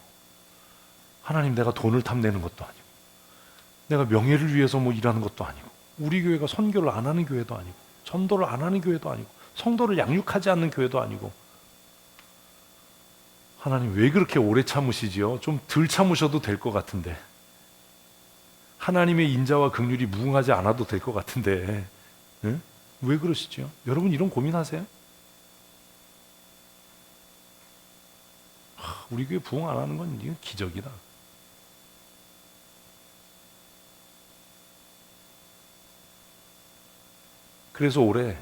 하나님 내가 돈을 탐내는 것도 아니고, 내가 명예를 위해서 뭐 일하는 것도 아니고, 우리 교회가 선교를 안 하는 교회도 아니고, 전도를 안 하는 교회도 아니고, 성도를 양육하지 않는 교회도 아니고, 하나님 왜 그렇게 오래 참으시지요? 좀 덜 참으셔도 될 것 같은데, 하나님의 인자와 긍휼이 무궁하지 않아도 될 것 같은데, 네? 왜 그러시죠? 여러분 이런 고민하세요? 우리 교회 부흥 안 하는 건 이건 기적이다. 그래서 올해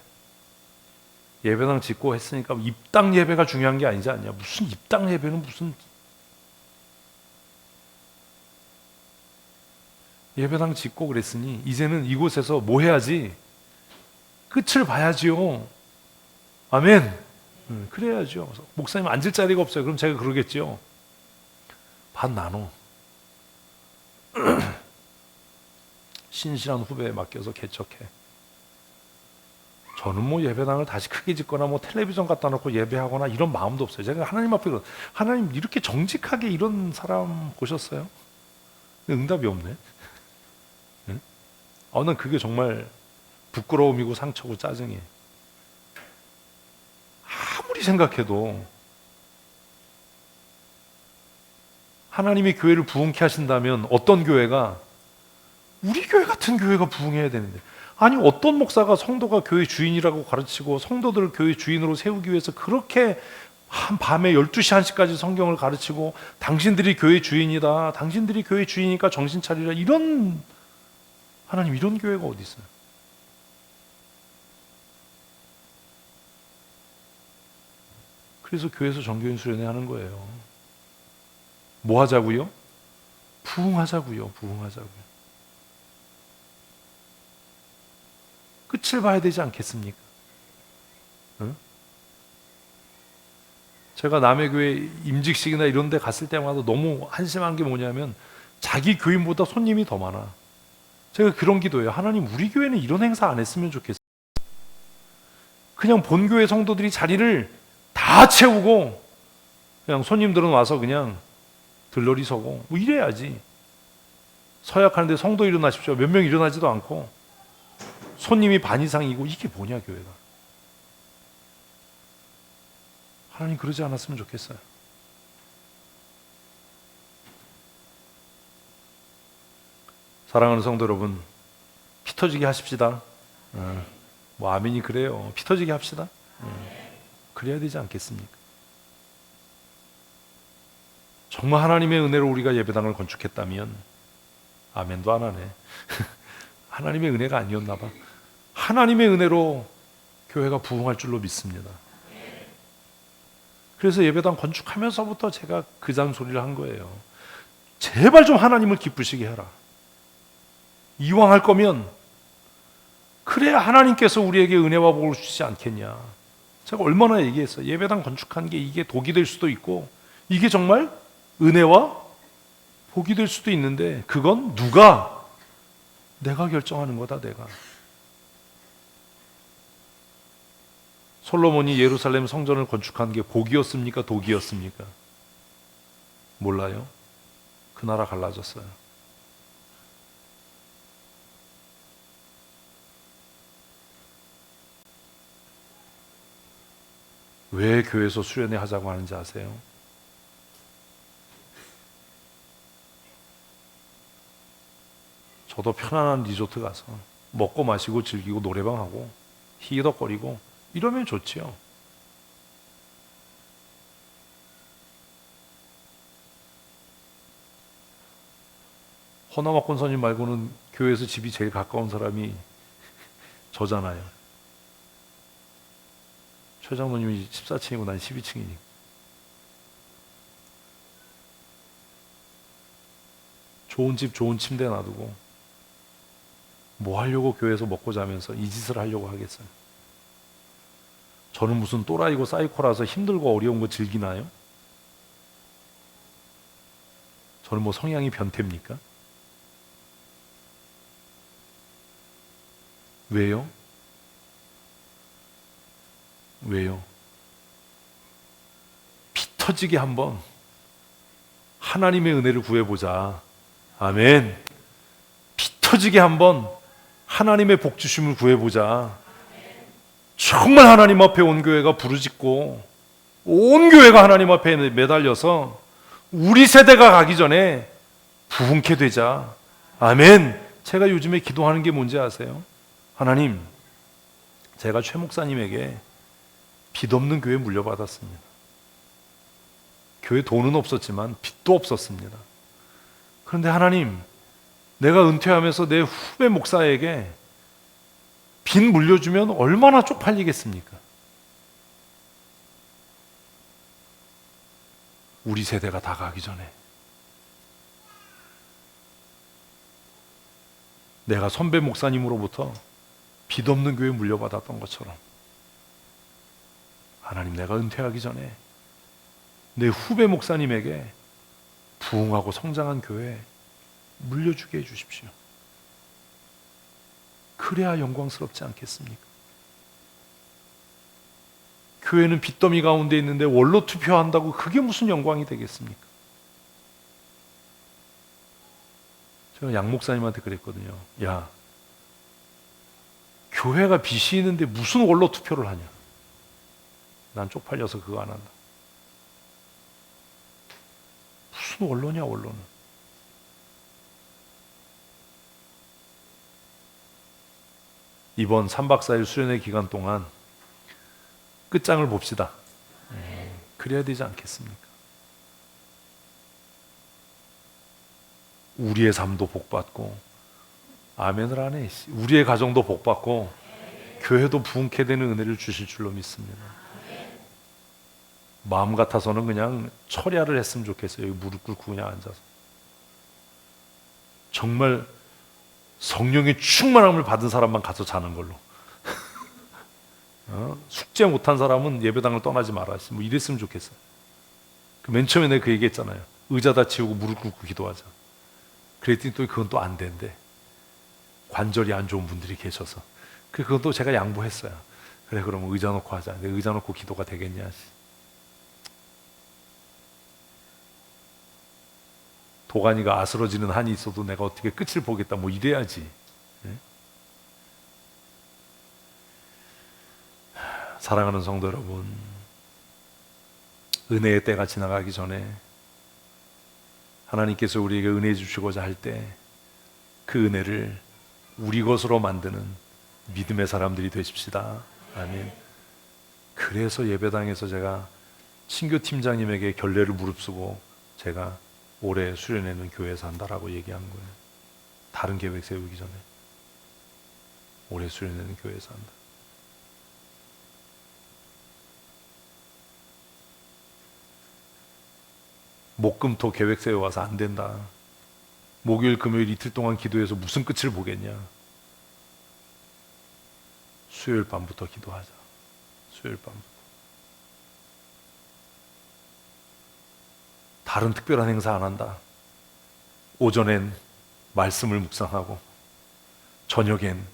예배당 짓고 했으니까 입당 예배가 중요한 게 아니지 않냐. 무슨 입당 예배는 무슨 예배당 짓고 그랬으니 이제는 이곳에서 뭐 해야지? 끝을 봐야지요. 아멘. 그래야죠. 목사님 앉을 자리가 없어요. 그럼 제가 그러겠지요. 반 나눠. 신실한 후배에 맡겨서 개척해. 저는 뭐 예배당을 다시 크게 짓거나 뭐 텔레비전 갖다 놓고 예배하거나 이런 마음도 없어요. 제가 하나님 앞에 하나님 이렇게 정직하게 이런 사람 보셨어요? 응답이 없네. 응? 난 그게 정말 부끄러움이고 상처고 짜증이에요. 아무리 생각해도 하나님이 교회를 부흥케 하신다면 어떤 교회가 우리 교회 같은 교회가 부흥해야 되는데 아니 어떤 목사가 성도가 교회 주인이라고 가르치고 성도들을 교회 주인으로 세우기 위해서 그렇게 한 밤에 12시 1시까지 성경을 가르치고 당신들이 교회 주인이다. 당신들이 교회 주인이니까 정신 차리라. 이런 하나님 이런 교회가 어디 있어요? 그래서 교회에서 정교인 수련회 하는 거예요. 뭐 하자고요? 부흥하자고요. 부흥하자고요. 끝을 봐야 되지 않겠습니까? 응? 제가 남의 교회 임직식이나 이런 데 갔을 때마다 너무 한심한 게 뭐냐면 자기 교인보다 손님이 더 많아. 제가 그런 기도해요. 하나님 우리 교회는 이런 행사 안 했으면 좋겠어요. 그냥 본교회 성도들이 자리를 다 채우고 그냥 손님들은 와서 그냥 들러리 서고 뭐 이래야지. 서약하는데 성도 일어나십시오. 몇 명 일어나지도 않고 손님이 반 이상이고 이게 뭐냐 교회가. 하나님 그러지 않았으면 좋겠어요. 사랑하는 성도 여러분, 피 터지게 하십시다. 뭐 아멘이 그래요. 피 터지게 합시다. 그래야 되지 않겠습니까? 정말 하나님의 은혜로 우리가 예배당을 건축했다면 아멘도 안 하네. 하나님의 은혜가 아니었나 봐. 하나님의 은혜로 교회가 부흥할 줄로 믿습니다. 그래서 예배당 건축하면서부터 제가 그 잔소리를 한 거예요. 제발 좀 하나님을 기쁘시게 해라. 이왕 할 거면 그래야 하나님께서 우리에게 은혜와 복을 주시지 않겠냐. 제가 얼마나 얘기했어요. 예배당 건축한 게 이게 독이 될 수도 있고 이게 정말 은혜와 복이 될 수도 있는데 그건 누가? 내가 결정하는 거다. 내가. 솔로몬이 예루살렘 성전을 건축한 게 복이었습니까? 독이었습니까? 몰라요. 그 나라 갈라졌어요. 왜 교회에서 수련회 하자고 하는지 아세요? 저도 편안한 리조트 가서 먹고 마시고 즐기고 노래방하고 희덕거리고 이러면 좋지요. 허나마 권사님 말고는 교회에서 집이 제일 가까운 사람이 저잖아요. 최 장로님이 14층이고 난 12층이니까. 좋은 집 좋은 침대 놔두고 뭐 하려고 교회에서 먹고 자면서 이 짓을 하려고 하겠어요. 저는 무슨 또라이고 사이코라서 힘들고 어려운 거 즐기나요? 저는 뭐 성향이 변태입니까? 왜요? 왜요? 피 터지게 한번 하나님의 은혜를 구해보자. 아멘. 피 터지게 한번 하나님의 복 주심을 구해보자. 정말 하나님 앞에 온 교회가 부르짖고 온 교회가 하나님 앞에 매달려서 우리 세대가 가기 전에 부흥케 되자. 아멘. 제가 요즘에 기도하는 게 뭔지 아세요? 하나님, 제가 최 목사님에게 빚 없는 교회 물려받았습니다. 교회 돈은 없었지만 빚도 없었습니다. 그런데 하나님, 내가 은퇴하면서 내 후배 목사에게 빚 물려주면 얼마나 쪽팔리겠습니까? 우리 세대가 다 가기 전에 내가 선배 목사님으로부터 빚 없는 교회 물려받았던 것처럼 하나님, 내가 은퇴하기 전에 내 후배 목사님에게 부흥하고 성장한 교회 물려주게 해주십시오. 그래야 영광스럽지 않겠습니까? 교회는 빚더미 가운데 있는데 원로 투표한다고 그게 무슨 영광이 되겠습니까? 제가 양 목사님한테 그랬거든요. 야, 교회가 빚이 있는데 무슨 원로 투표를 하냐? 난 쪽팔려서 그거 안 한다. 무슨 원로냐, 원로는. 이번 3박 4일 수련회 기간 동안 끝장을 봅시다. 그래야 되지 않겠습니까? 우리의 삶도 복받고, 아멘을 하네. 우리의 가정도 복받고, 교회도 부흥케 되는 은혜를 주실 줄로 믿습니다. 마음 같아서는 그냥 철야를 했으면 좋겠어요. 여기 무릎 꿇고 그냥 앉아서. 정말 성령의 충만함을 받은 사람만 가서 자는 걸로. 숙제 못한 사람은 예배당을 떠나지 마라. 뭐 이랬으면 좋겠어요. 맨 처음에 내가 그 얘기했잖아요. 의자 다 치우고 무릎 꿇고 기도하자. 그랬더니 또 그건 또 안 된대. 관절이 안 좋은 분들이 계셔서. 그건 또 제가 양보했어요. 그래, 그러면 의자 놓고 하자. 근데 의자 놓고 기도가 되겠냐. 도가니가 아스러지는 한이 있어도 내가 어떻게 끝을 보겠다. 뭐 이래야지. 네? 사랑하는 성도 여러분, 은혜의 때가 지나가기 전에 하나님께서 우리에게 은혜 주시고자 할 때 그 은혜를 우리 것으로 만드는 믿음의 사람들이 되십시다. 아멘. 그래서 예배당에서 제가 친교 팀장님에게 결례를 무릅쓰고 제가 올해 수련회는 교회에서 한다라고 얘기한 거예요. 다른 계획 세우기 전에 올해 수련회는 교회에서 한다. 목금토 계획 세워와서 안 된다. 목요일 금요일 이틀 동안 기도해서 무슨 끝을 보겠냐. 수요일 밤부터 기도하자. 수요일 밤부터. 다른 특별한 행사 안 한다. 오전엔 말씀을 묵상하고 저녁엔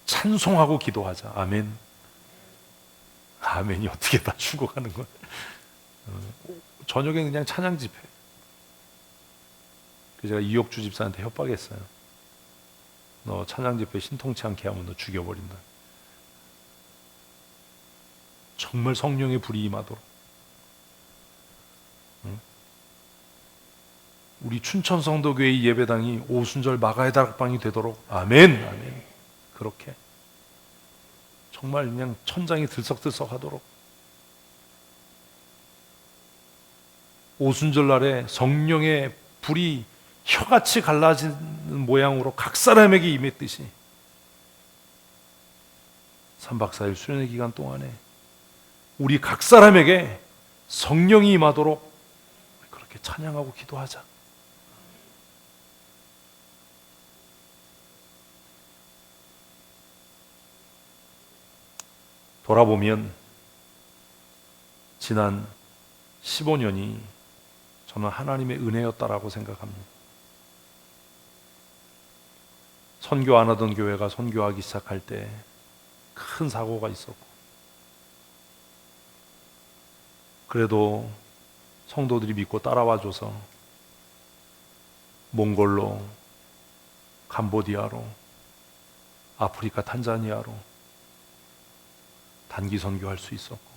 찬송하고 기도하자. 아멘. 아멘이 어떻게 다 죽어가는 거야. 저녁엔 그냥 찬양 집회. 제가 이옥주 집사한테 협박했어요. 너 찬양 집회 신통치 않게 하면 너 죽여버린다. 정말 성령의 불이 임하도록. 우리 춘천성도교회 예배당이 오순절 마가의 다락방이 되도록 아멘, 아멘. 그렇게 정말 그냥 천장이 들썩들썩하도록 오순절 날에 성령의 불이 혀같이 갈라지는 모양으로 각 사람에게 임했듯이 3박 4일 수련회 기간 동안에 우리 각 사람에게 성령이 임하도록 그렇게 찬양하고 기도하자. 돌아보면 지난 15년이 저는 하나님의 은혜였다라고 생각합니다. 선교 안 하던 교회가 선교하기 시작할 때 큰 사고가 있었고, 그래도 성도들이 믿고 따라와줘서 몽골로, 캄보디아로, 아프리카 탄자니아로 단기 선교할 수 있었고,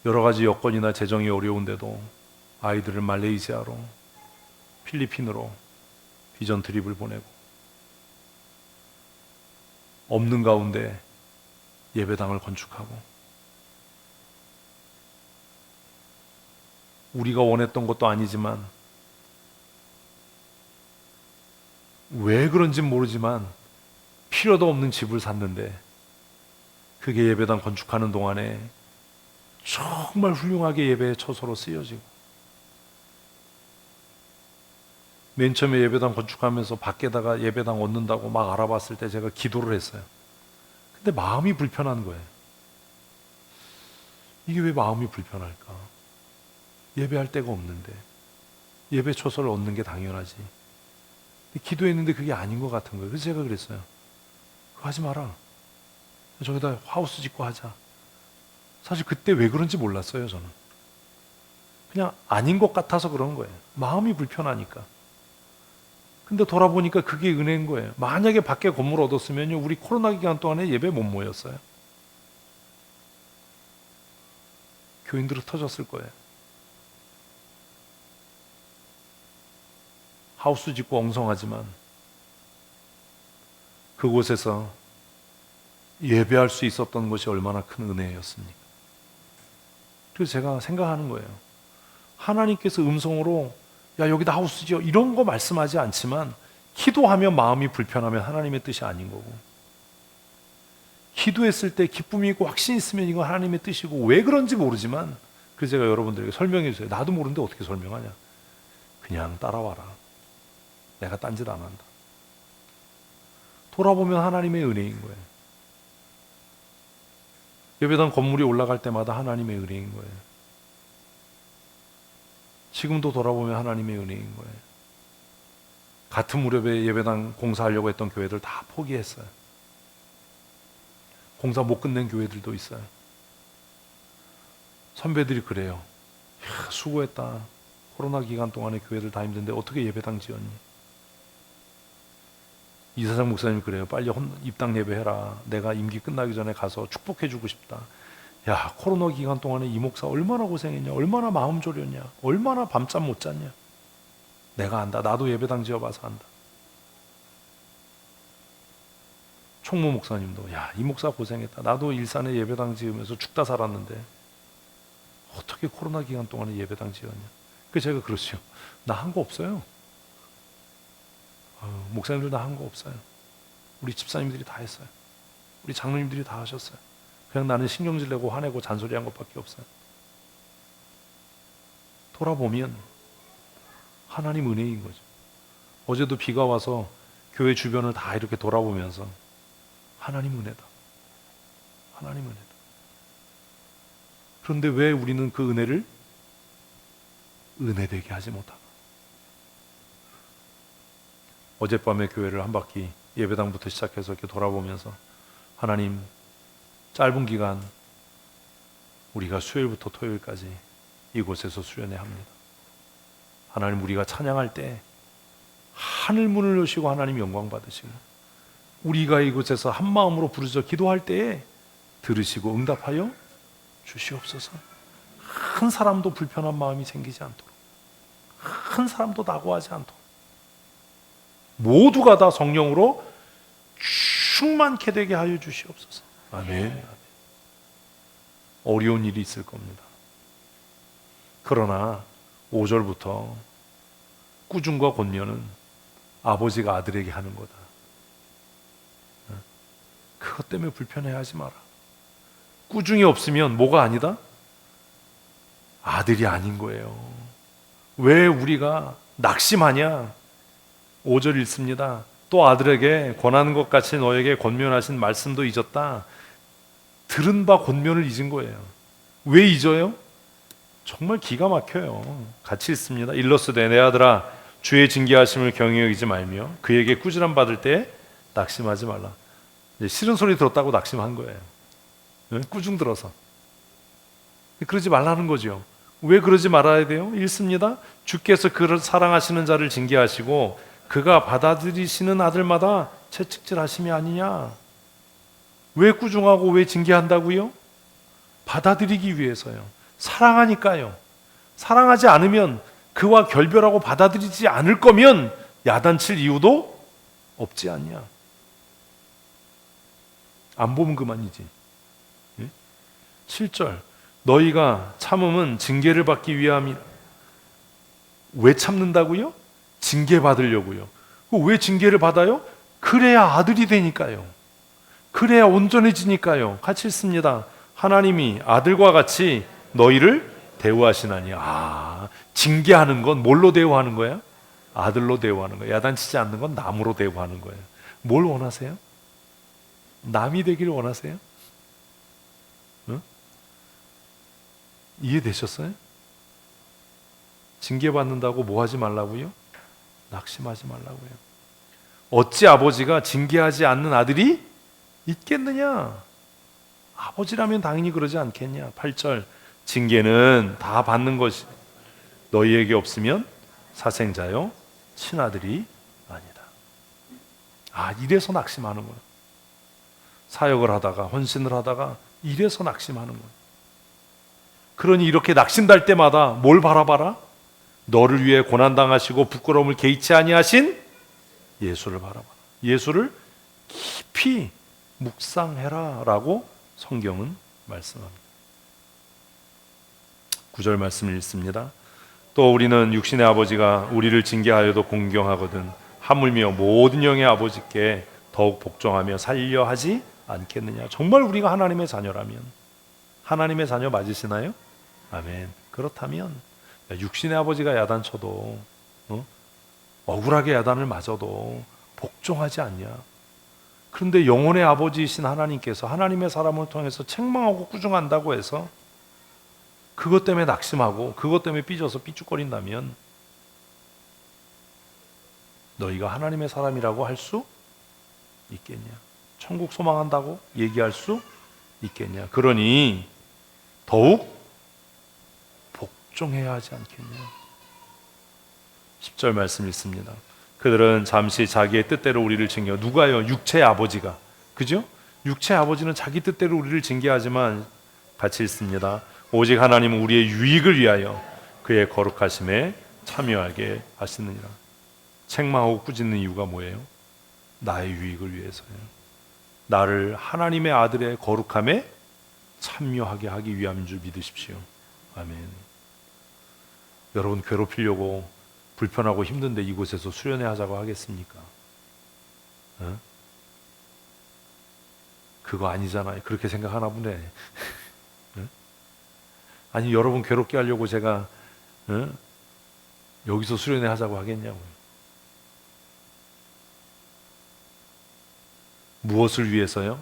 여러 가지 여건이나 재정이 어려운데도 아이들을 말레이시아로, 필리핀으로 비전 트립을 보내고, 없는 가운데 예배당을 건축하고, 우리가 원했던 것도 아니지만 왜 그런지 모르지만 필요도 없는 집을 샀는데 그게 예배당 건축하는 동안에 정말 훌륭하게 예배의 처소로 쓰여지고, 맨 처음에 예배당 건축하면서 밖에다가 예배당 얻는다고 막 알아봤을 때 제가 기도를 했어요. 근데 마음이 불편한 거예요. 이게 왜 마음이 불편할까? 예배할 데가 없는데 예배 처소를 얻는 게 당연하지. 기도했는데 그게 아닌 것 같은 거예요. 그래서 제가 그랬어요. 그거 하지 마라. 저기다 하우스 짓고 하자. 사실 그때 왜 그런지 몰랐어요. 저는 그냥 아닌 것 같아서 그런 거예요. 마음이 불편하니까. 근데 돌아보니까 그게 은혜인 거예요. 만약에 밖에 건물 얻었으면요, 우리 코로나 기간 동안에 예배 못 모였어요. 교인들은 터졌을 거예요. 하우스 짓고 엉성하지만 그곳에서 예배할 수 있었던 것이 얼마나 큰 은혜였습니까? 그래서 제가 생각하는 거예요. 하나님께서 음성으로 야 여기다 하우스 지어 이런 거 말씀하지 않지만, 기도하면 마음이 불편하면 하나님의 뜻이 아닌 거고, 기도했을 때 기쁨이 있고 확신이 있으면 이건 하나님의 뜻이고, 왜 그런지 모르지만, 그래서 제가 여러분들에게 설명해 주세요. 나도 모르는데 어떻게 설명하냐. 그냥 따라와라. 내가 딴짓 안 한다. 돌아보면 하나님의 은혜인 거예요. 예배당 건물이 올라갈 때마다 하나님의 은혜인 거예요. 지금도 돌아보면 하나님의 은혜인 거예요. 같은 무렵에 예배당 공사하려고 했던 교회들 다 포기했어요. 공사 못 끝낸 교회들도 있어요. 선배들이 그래요. 야, 수고했다. 코로나 기간 동안에 교회들 다 힘든데 어떻게 예배당 지었니? 이사장 목사님 그래요. 빨리 입당 예배해라. 내가 임기 끝나기 전에 가서 축복해주고 싶다. 야, 코로나 기간 동안에 이 목사 얼마나 고생했냐, 얼마나 마음 졸였냐, 얼마나 밤잠 못 잤냐. 내가 안다. 나도 예배당 지어봐서 안다. 총무 목사님도 야, 이 목사 고생했다. 나도 일산에 예배당 지으면서 죽다 살았는데 어떻게 코로나 기간 동안에 예배당 지었냐. 그래서 제가 그러죠. 나 한 거 없어요. 목사님들 다 한 거 없어요. 우리 집사님들이 다 했어요. 우리 장로님들이 다 하셨어요. 그냥 나는 신경질 내고 화내고 잔소리한 것밖에 없어요. 돌아보면 하나님 은혜인 거죠. 어제도 비가 와서 교회 주변을 다 이렇게 돌아보면서 하나님 은혜다. 하나님 은혜다. 그런데 왜 우리는 그 은혜를 은혜되게 하지 못하나? 어젯밤에 교회를 한 바퀴 예배당부터 시작해서 이렇게 돌아보면서 하나님, 짧은 기간 우리가 수요일부터 토요일까지 이곳에서 수련회 합니다. 하나님, 우리가 찬양할 때 하늘 문을 여시고 하나님 영광 받으시고, 우리가 이곳에서 한 마음으로 부르짖어 기도할 때에 들으시고 응답하여 주시옵소서. 한 사람도 불편한 마음이 생기지 않도록, 한 사람도 낙오하지 않도록 모두가 다 성령으로 충만케 되게 하여 주시옵소서. 아멘. 어려운 일이 있을 겁니다. 그러나 5절부터 꾸중과 권면은 아버지가 아들에게 하는 거다. 그것 때문에 불편해하지 마라. 꾸중이 없으면 뭐가 아니다? 아들이 아닌 거예요. 왜 우리가 낙심하냐? 5절 읽습니다. 또 아들에게 권하는 것 같이 너에게 권면하신 말씀도 잊었다. 들은 바 권면을 잊은 거예요. 왜 잊어요? 정말 기가 막혀요. 같이 읽습니다. 일러스되 내 아들아 주의 징계하심을 경히 여기지 말며 그에게 꾸지람 받을 때 낙심하지 말라. 싫은 소리 들었다고 낙심한 거예요. 꾸중 들어서. 그러지 말라는 거죠. 왜 그러지 말아야 돼요? 읽습니다. 주께서 그를 사랑하시는 자를 징계하시고 그가 받아들이시는 아들마다 채찍질 하심이 아니냐. 왜 꾸중하고 왜 징계한다고요? 받아들이기 위해서요. 사랑하니까요. 사랑하지 않으면 그와 결별하고 받아들이지 않을 거면 야단칠 이유도 없지 않냐. 안 보면 그만이지. 7절 너희가 참음은 징계를 받기 위함이라. 왜 참는다고요? 징계 받으려고요. 왜 징계를 받아요? 그래야 아들이 되니까요. 그래야 온전해지니까요. 같이 읽습니다. 하나님이 아들과 같이 너희를 대우하시나니. 징계하는 건 뭘로 대우하는 거야? 아들로 대우하는 거야. 야단치지 않는 건 남으로 대우하는 거예요. 뭘 원하세요? 남이 되기를 원하세요? 응? 이해되셨어요? 징계받는다고 뭐 하지 말라고요? 낙심하지 말라고요. 어찌 아버지가 징계하지 않는 아들이 있겠느냐? 아버지라면 당연히 그러지 않겠냐? 8절 징계는 다 받는 것이 너희에게 없으면 사생자요 친아들이 아니다. 이래서 낙심하는 거예요. 사역을 하다가 헌신을 하다가 이래서 낙심하는 거예요. 그러니 이렇게 낙심될 때마다 뭘 바라봐라? 너를 위해 고난당하시고 부끄러움을 개의치 아니하신 예수를 바라봐라. 예수를 깊이 묵상해라 라고 성경은 말씀합니다. 9절 말씀을 읽습니다. 또 우리는 육신의 아버지가 우리를 징계하여도 공경하거든 하물며 모든 영의 아버지께 더욱 복종하며 살려 하지 않겠느냐. 정말 우리가 하나님의 자녀라면, 하나님의 자녀 맞으시나요? 아멘. 그렇다면 육신의 아버지가 야단쳐도 억울하게 야단을 맞아도 복종하지 않냐. 그런데 영혼의 아버지이신 하나님께서 하나님의 사람을 통해서 책망하고 꾸중한다고 해서 그것 때문에 낙심하고 그것 때문에 삐져서 삐죽거린다면 너희가 하나님의 사람이라고 할 수 있겠냐? 천국 소망한다고 얘기할 수 있겠냐? 그러니 더욱 복종해야 하지 않겠냐? 10절 말씀 있습니다. 그들은 잠시 자기의 뜻대로 우리를 징계. 누가요? 육체의 아버지가. 그죠? 육체의 아버지는 자기 뜻대로 우리를 징계하지만 같이 읽습니다. 오직 하나님은 우리의 유익을 위하여 그의 거룩하심에 참여하게 하시느니라. 책망하고 꾸짖는 이유가 뭐예요? 나의 유익을 위해서예요. 나를 하나님의 아들의 거룩함에 참여하게 하기 위함인 줄 믿으십시오. 아멘. 여러분 괴롭히려고 불편하고 힘든데 이곳에서 수련회 하자고 하겠습니까? 그거 아니잖아요. 그렇게 생각하나 보네. 아니 여러분 괴롭게 하려고 제가 여기서 수련회 하자고 하겠냐고요. 무엇을 위해서요?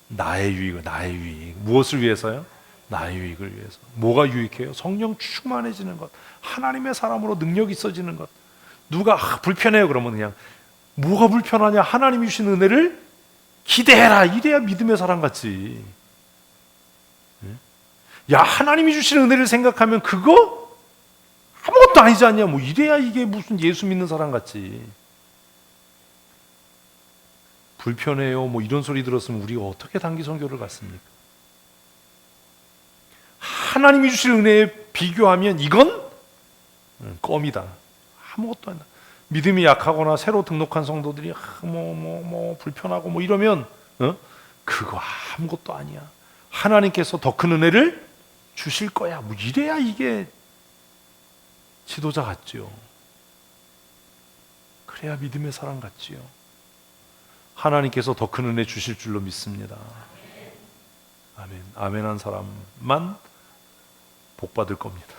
나의 유익, 나의 유익. 무엇을 위해서요? 나의 유익을 위해서. 뭐가 유익해요? 성령 충만해지는 것, 하나님의 사람으로 능력이 있어지는 것. 누가 불편해요 그러면 그냥 뭐가 불편하냐? 하나님이 주신 은혜를 기대해라. 이래야 믿음의 사람 같지. 야, 하나님이 주신 은혜를 생각하면 그거 아무것도 아니지 않냐? 뭐 이래야 이게 무슨 예수 믿는 사람 같지. 불편해요 뭐 이런 소리 들었으면 우리가 어떻게 단기 선교를 갔습니까? 하나님이 주실 은혜에 비교하면 이건 껌이다. 아무것도 아니다. 믿음이 약하거나 새로 등록한 성도들이 불편하고 뭐 이러면 그거 아무것도 아니야. 하나님께서 더 큰 은혜를 주실 거야. 뭐 이래야 이게 지도자 같지요. 그래야 믿음의 사람 같지요. 하나님께서 더 큰 은혜 주실 줄로 믿습니다. 아멘. 아멘한 사람만 복 받을 겁니다.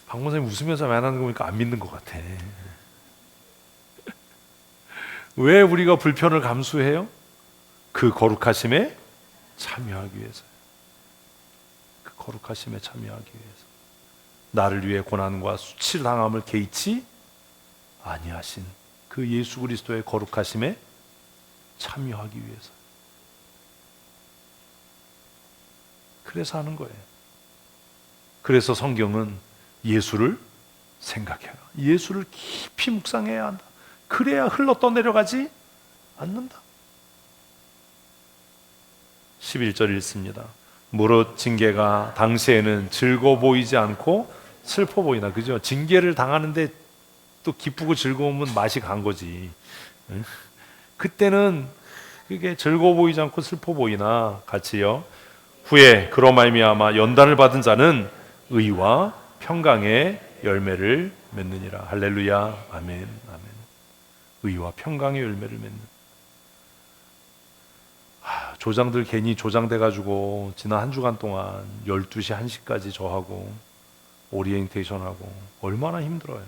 박 목사님 웃으면서 말하는 거 보니까 안 믿는 것 같아. 왜 우리가 불편을 감수해요? 그 거룩하심에 참여하기 위해서. 그 거룩하심에 참여하기 위해서. 나를 위해 고난과 수치를 당함을 개의치 아니하신 그 예수 그리스도의 거룩하심에 참여하기 위해서. 그래서 하는 거예요. 그래서 성경은 예수를 생각해라. 예수를 깊이 묵상해야 한다. 그래야 흘러 떠내려가지 않는다. 11절 읽습니다. 무릇 징계가 당시에는 즐거워 보이지 않고 슬퍼 보이나. 그죠? 징계를 당하는데 또 기쁘고 즐거우면 맛이 간 거지. 그때는 그게 즐거워 보이지 않고 슬퍼 보이나 같이요. 후에 그로 말미암아 연단을 받은 자는 의와 평강의 열매를 맺느니라. 할렐루야. 아멘. 아멘. 의와 평강의 열매를 맺는. 조장들 괜히 조장돼가지고 지난 한 주간 동안 12시 1시까지 저하고 오리엔테이션하고 얼마나 힘들어요.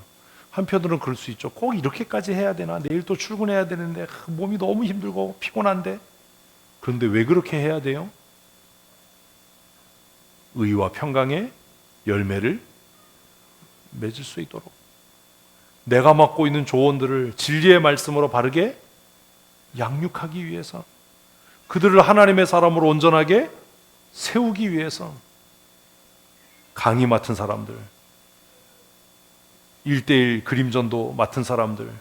한편으로는 그럴 수 있죠. 꼭 이렇게까지 해야 되나? 내일 또 출근해야 되는데 몸이 너무 힘들고 피곤한데. 그런데 왜 그렇게 해야 돼요? 의와 평강의 열매를 맺을 수 있도록 내가 맡고 있는 조언들을 진리의 말씀으로 바르게 양육하기 위해서, 그들을 하나님의 사람으로 온전하게 세우기 위해서 강의 맡은 사람들, 1:1 그림전도 맡은 사람들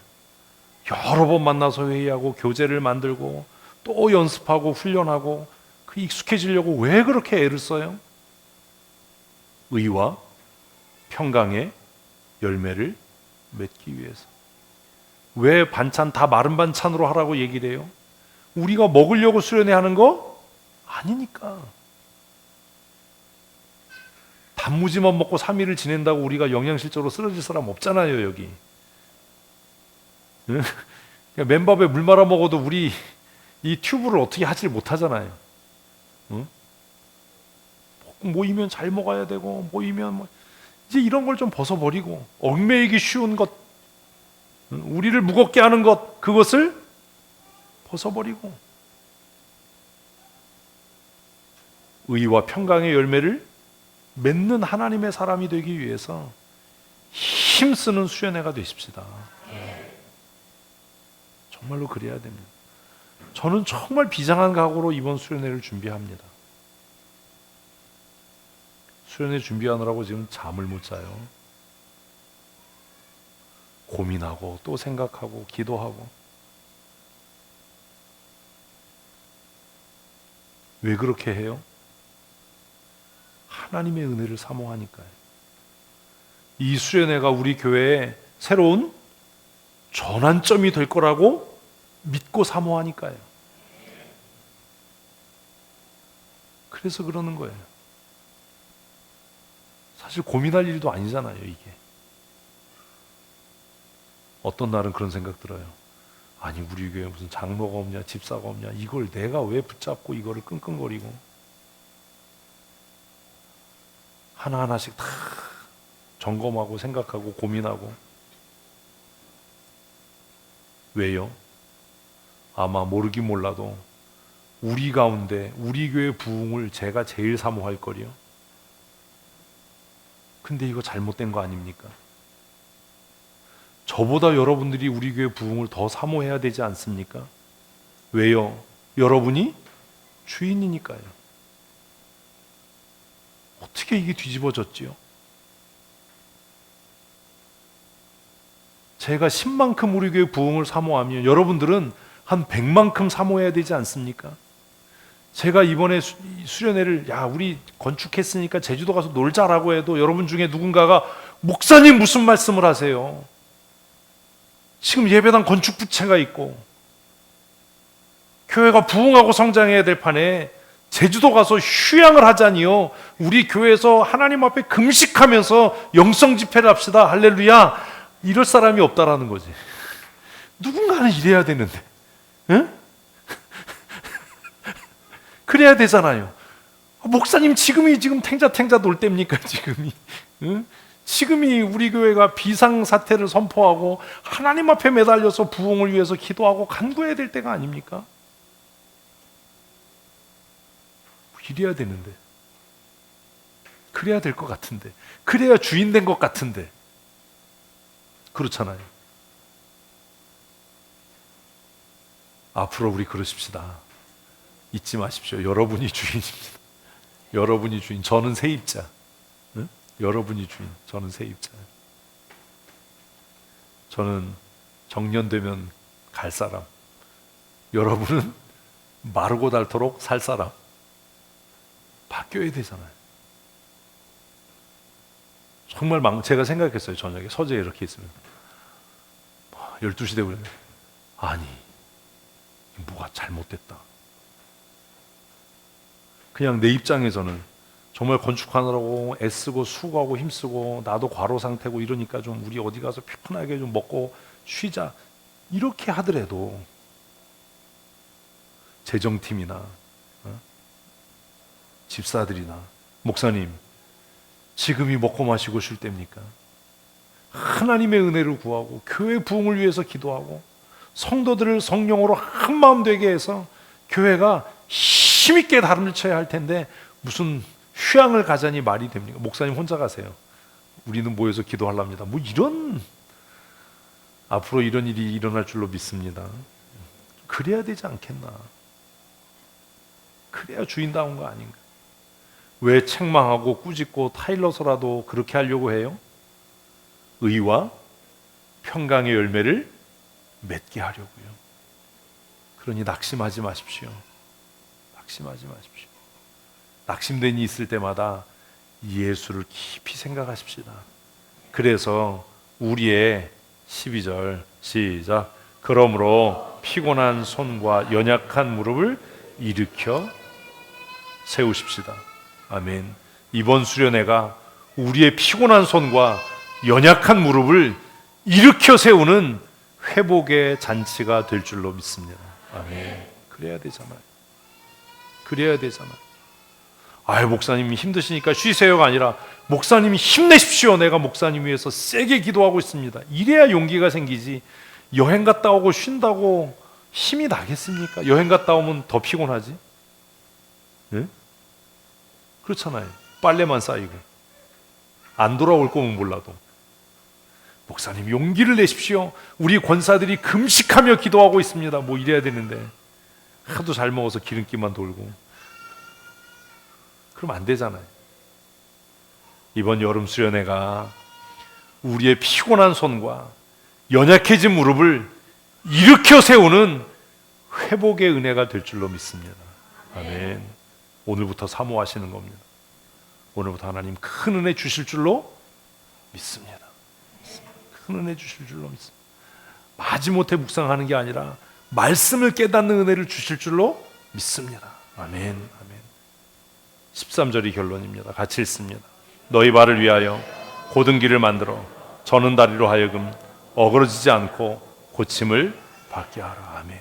여러 번 만나서 회의하고 교재를 만들고 또 연습하고 훈련하고 그 익숙해지려고 왜 그렇게 애를 써요? 의와 평강의 열매를 맺기 위해서. 왜 반찬 다 마른 반찬으로 하라고 얘기를 해요? 우리가 먹으려고 수련회 하는 거 아니니까. 단무지만 먹고 3일을 지낸다고 우리가 영양실조로 쓰러질 사람 없잖아요, 여기. 맨밥에 물 말아 먹어도 우리 이 튜브를 어떻게 하질 못하잖아요. 모이면 잘 먹어야 되고, 모이면 이제 이런 걸 좀 벗어버리고, 얽매이기 쉬운 것, 우리를 무겁게 하는 것, 그것을 벗어버리고 의와 평강의 열매를 맺는 하나님의 사람이 되기 위해서 힘쓰는 수련회가 되십시다. 정말로 그래야 됩니다. 저는 정말 비장한 각오로 이번 수련회를 준비합니다. 수련회 준비하느라고 지금 잠을 못 자요. 고민하고 또 생각하고 기도하고. 왜 그렇게 해요? 하나님의 은혜를 사모하니까요. 이 수련회가 우리 교회의 새로운 전환점이 될 거라고 믿고 사모하니까요. 그래서 그러는 거예요. 사실 고민할 일도 아니잖아요, 이게. 어떤 날은 그런 생각 들어요. 아니, 우리 교회에 무슨 장로가 없냐, 집사가 없냐, 이걸 내가 왜 붙잡고 이거를 끙끙거리고 하나하나씩 다 점검하고 생각하고 고민하고. 왜요? 아마 모르긴 몰라도 우리 가운데 우리 교회 부흥을 제가 제일 사모할 거리요. 근데 이거 잘못된 거 아닙니까? 저보다 여러분들이 우리 교회 부흥을 더 사모해야 되지 않습니까? 왜요? 여러분이 주인이니까요. 어떻게 이게 뒤집어졌지요? 제가 10만큼 우리 교회 부흥을 사모하면 여러분들은 한 100만큼 사모해야 되지 않습니까? 제가 이번에 수련회를 우리 건축했으니까 제주도 가서 놀자라고 해도 여러분 중에 누군가가 목사님 무슨 말씀을 하세요? 지금 예배당 건축 부채가 있고 교회가 부흥하고 성장해야 될 판에 제주도 가서 휴양을 하자니요. 우리 교회에서 하나님 앞에 금식하면서 영성 집회를 합시다. 할렐루야. 이럴 사람이 없다라는 거지. 누군가는 이래야 되는데, 응? 그래야 되잖아요. 목사님 지금 탱자 놀 때입니까? 지금이, 응? 지금이 우리 교회가 비상사태를 선포하고 하나님 앞에 매달려서 부흥을 위해서 기도하고 간구해야 될 때가 아닙니까? 이래야 되는데, 그래야 될 것 같은데, 그래야 주인 된 것 같은데, 그렇잖아요. 앞으로 우리 그러십시다. 잊지 마십시오. 여러분이 주인입니다. 여러분이 주인. 저는 세입자. 응? 여러분이 주인. 저는 세입자. 저는 정년되면 갈 사람. 여러분은 마르고 닳도록 살 사람. 바뀌어야 되잖아요. 정말 제가 생각했어요. 저녁에 서재에 이렇게 있으면 12시 되고 아니 뭐가 잘못됐다. 그냥 내 입장에서는 정말 건축하느라고 애쓰고 수고하고 힘쓰고 나도 과로 상태고 이러니까 좀 우리 어디 가서 편하게 좀 먹고 쉬자 이렇게 하더라도 재정팀이나 집사들이나 목사님 지금이 먹고 마시고 쉴 때입니까? 하나님의 은혜를 구하고 교회 부흥을 위해서 기도하고 성도들을 성령으로 한 마음 되게 해서 교회가 힘있게 다름을 쳐야 할 텐데 무슨 휴양을 가자니 말이 됩니까? 목사님 혼자 가세요. 우리는 모여서 기도하랍니다. 뭐 이런 앞으로 이런 일이 일어날 줄로 믿습니다. 그래야 되지 않겠나? 그래야 주인다운 거 아닌가? 왜 책망하고 꾸짖고 타일러서라도 그렇게 하려고 해요? 의와 평강의 열매를 맺게 하려고요. 그러니 낙심하지 마십시오. 낙심하지 마십시오. 낙심된 일이 있을 때마다 예수를 깊이 생각하십시다. 그래서 우리의 12절 시작. 그러므로 피곤한 손과 연약한 무릎을 일으켜 세우십시다. 아멘. 이번 수련회가 우리의 피곤한 손과 연약한 무릎을 일으켜 세우는 회복의 잔치가 될 줄로 믿습니다. 아멘. 그래야 되잖아요. 그래야 되잖아요. 아유 목사님이 힘드시니까 쉬세요가 아니라 목사님이 힘내십시오. 내가 목사님 위해서 세게 기도하고 있습니다. 이래야 용기가 생기지. 여행 갔다 오고 쉰다고 힘이 나겠습니까? 여행 갔다 오면 더 피곤하지. 네? 그렇잖아요. 빨래만 쌓이고 안 돌아올 거면 몰라도 목사님 용기를 내십시오. 우리 권사들이 금식하며 기도하고 있습니다. 뭐 이래야 되는데 하도 잘 먹어서 기름기만 돌고 그럼 안 되잖아요. 이번 여름 수련회가 우리의 피곤한 손과 연약해진 무릎을 일으켜 세우는 회복의 은혜가 될 줄로 믿습니다. 아멘. 오늘부터 사모하시는 겁니다. 오늘부터 하나님 큰 은혜 주실 줄로 믿습니다. 큰 은혜 주실 줄로 믿습니다. 마지못해 묵상하는 게 아니라 말씀을 깨닫는 은혜를 주실 줄로 믿습니다. 아멘. 아멘. 13절이 결론입니다. 같이 읽습니다. 너희 발을 위하여 곧은 길을 만들어 저는 다리로 하여금 어그러지지 않고 고침을 받게 하라. 아멘.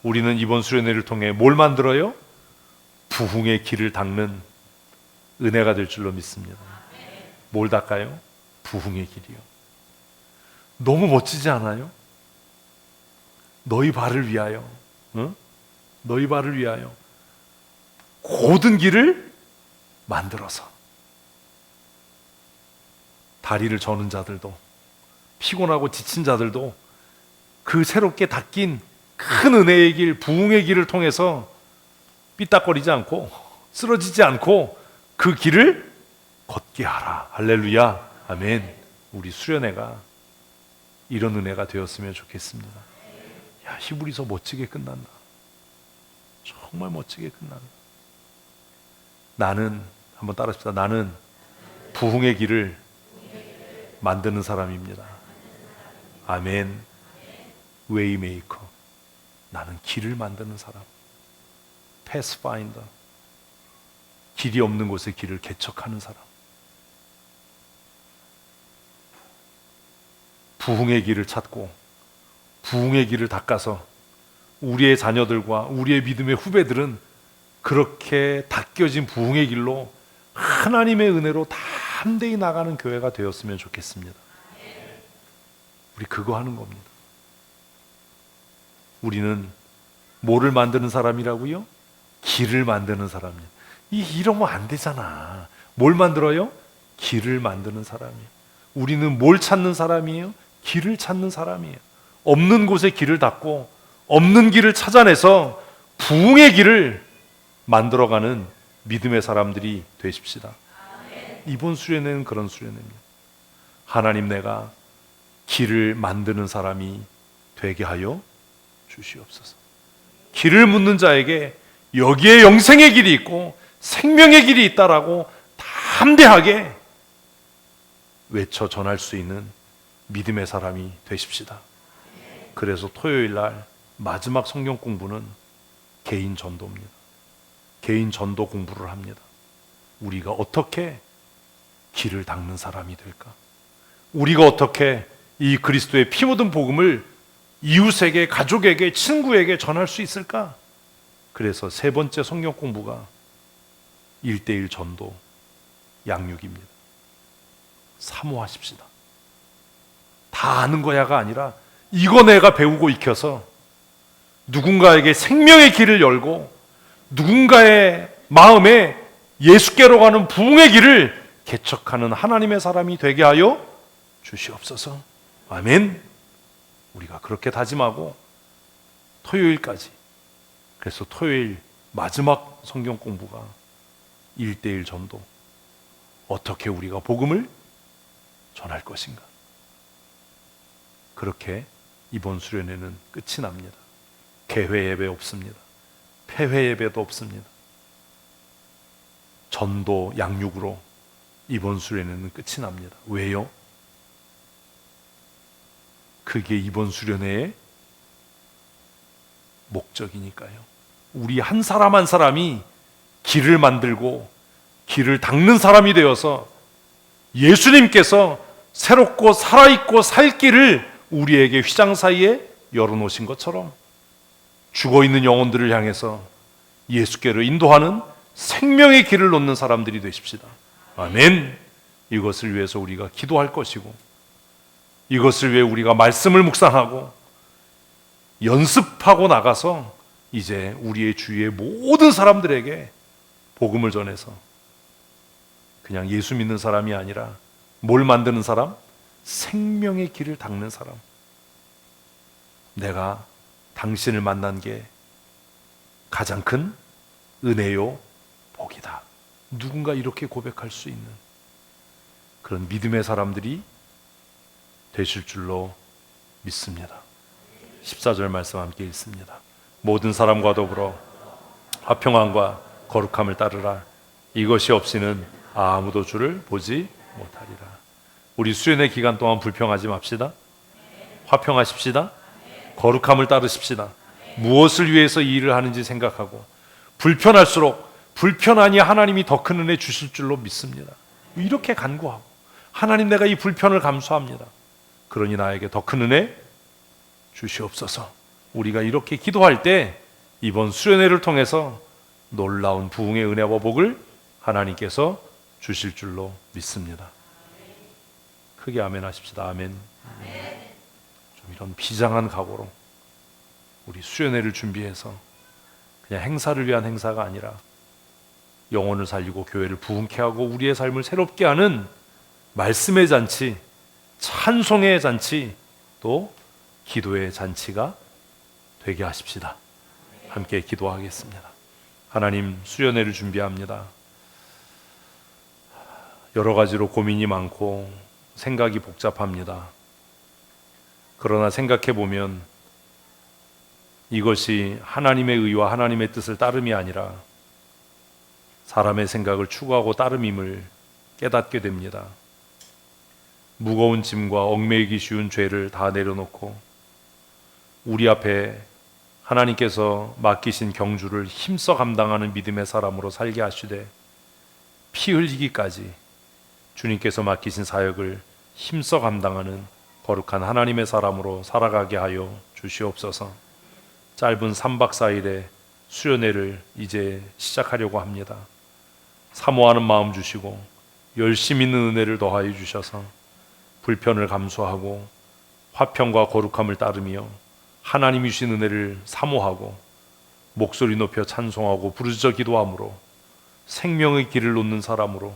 우리는 이번 수련회를 통해 뭘 만들어요? 부흥의 길을 닦는 은혜가 될 줄로 믿습니다. 뭘 닦아요? 부흥의 길이요. 너무 멋지지 않아요? 너희 발을 위하여, 응? 너희 발을 위하여 곧은 길을 만들어서 다리를 저는 자들도 피곤하고 지친 자들도 그 새롭게 닦인 큰 은혜의 길, 부흥의 길을 통해서 삐딱거리지 않고 쓰러지지 않고 그 길을 걷게 하라. 할렐루야. 아멘. 우리 수련회가 이런 은혜가 되었으면 좋겠습니다. 야, 히브리서 멋지게 끝난다. 정말 멋지게 끝난다. 나는, 한번 따라합시다. 나는 부흥의 길을 만드는 사람입니다. 아멘. 웨이메이커. 나는 길을 만드는 사람. 패스파인더. 길이 없는 곳에 길을 개척하는 사람. 부흥의 길을 찾고 부흥의 길을 닦아서 우리의 자녀들과 우리의 믿음의 후배들은 그렇게 닦여진 부흥의 길로 하나님의 은혜로 담대히 나가는 교회가 되었으면 좋겠습니다. 우리 그거 하는 겁니다. 우리는 뭐를 만드는 사람이라고요? 길을 만드는 사람이에요. 이러면 안 되잖아. 뭘 만들어요? 길을 만드는 사람이에요. 우리는 뭘 찾는 사람이에요? 길을 찾는 사람이에요. 없는 곳에 길을 닫고 없는 길을 찾아내서 부흥의 길을 만들어가는 믿음의 사람들이 되십시다. 이번 수련회는 그런 수련회입니다. 하나님, 내가 길을 만드는 사람이 되게 하여 주시옵소서. 길을 묻는 자에게 여기에 영생의 길이 있고 생명의 길이 있다라고 담대하게 외쳐 전할 수 있는 믿음의 사람이 되십시다. 그래서 토요일 날 마지막 성경 공부는 개인 전도입니다. 개인 전도 공부를 합니다. 우리가 어떻게 길을 닦는 사람이 될까? 우리가 어떻게 이 그리스도의 피 묻은 복음을 이웃에게, 가족에게, 친구에게 전할 수 있을까? 그래서 세 번째 성경 공부가 1:1 전도 양육입니다. 사모하십시다. 다 아는 거야가 아니라 이거 내가 배우고 익혀서 누군가에게 생명의 길을 열고 누군가의 마음에 예수께로 가는 부흥의 길을 개척하는 하나님의 사람이 되게 하여 주시옵소서. 아멘. 우리가 그렇게 다짐하고 토요일까지, 그래서 토요일 마지막 성경 공부가 1:1 전도, 어떻게 우리가 복음을 전할 것인가. 그렇게 이번 수련회는 끝이 납니다. 개회 예배 없습니다. 폐회 예배도 없습니다. 전도 양육으로 이번 수련회는 끝이 납니다. 왜요? 그게 이번 수련회의 목적이니까요. 우리 한 사람 한 사람이 길을 만들고 길을 닦는 사람이 되어서 예수님께서 새롭고 살아있고 살 길을 우리에게 휘장 사이에 열어놓으신 것처럼 죽어있는 영혼들을 향해서 예수께로 인도하는 생명의 길을 놓는 사람들이 되십시다. 아멘. 이것을 위해서 우리가 기도할 것이고, 이것을 위해 우리가 말씀을 묵상하고 연습하고 나가서 이제 우리의 주위의 모든 사람들에게 복음을 전해서 그냥 예수 믿는 사람이 아니라 뭘 만드는 사람? 생명의 길을 닦는 사람. 내가 당신을 만난 게 가장 큰 은혜요 복이다. 누군가 이렇게 고백할 수 있는 그런 믿음의 사람들이 되실 줄로 믿습니다. 14절 말씀 함께 읽습니다. 모든 사람과 더불어 화평함과 거룩함을 따르라. 이것이 없이는 아무도 주를 보지 못하리라. 우리 수련회 기간 동안 불평하지 맙시다. 화평하십시다. 거룩함을 따르십시다. 무엇을 위해서 이 일을 하는지 생각하고, 불편할수록 불편하니 하나님이 더 큰 은혜 주실 줄로 믿습니다. 이렇게 간구하고, 하나님, 내가 이 불편을 감수합니다. 그러니 나에게 더 큰 은혜 주시옵소서. 우리가 이렇게 기도할 때 이번 수련회를 통해서 놀라운 부흥의 은혜와 복을 하나님께서 주실 줄로 믿습니다. 크게 아멘 하십시다. 아멘. 좀 이런 비장한 각오로 우리 수련회를 준비해서 그냥 행사를 위한 행사가 아니라 영혼을 살리고 교회를 부흥케 하고 우리의 삶을 새롭게 하는 말씀의 잔치, 찬송의 잔치, 또 기도의 잔치가 되게 하십시다. 함께 기도하겠습니다. 하나님, 수련회를 준비합니다. 여러 가지로 고민이 많고 생각이 복잡합니다. 그러나 생각해 보면 이것이 하나님의 의와 하나님의 뜻을 따름이 아니라 사람의 생각을 추구하고 따름임을 깨닫게 됩니다. 무거운 짐과 얽매이기 쉬운 죄를 다 내려놓고 우리 앞에 하나님께서 맡기신 경주를 힘써 감당하는 믿음의 사람으로 살게 하시되 피 흘리기까지 주님께서 맡기신 사역을 힘써 감당하는 거룩한 하나님의 사람으로 살아가게 하여 주시옵소서. 짧은 3박 4일의 수련회를 이제 시작하려고 합니다. 사모하는 마음 주시고 열심 있는 은혜를 더하여 주셔서 불편을 감수하고 화평과 거룩함을 따르며 하나님이 주신 은혜를 사모하고 목소리 높여 찬송하고 부르짖어 기도함으로 생명의 길을 놓는 사람으로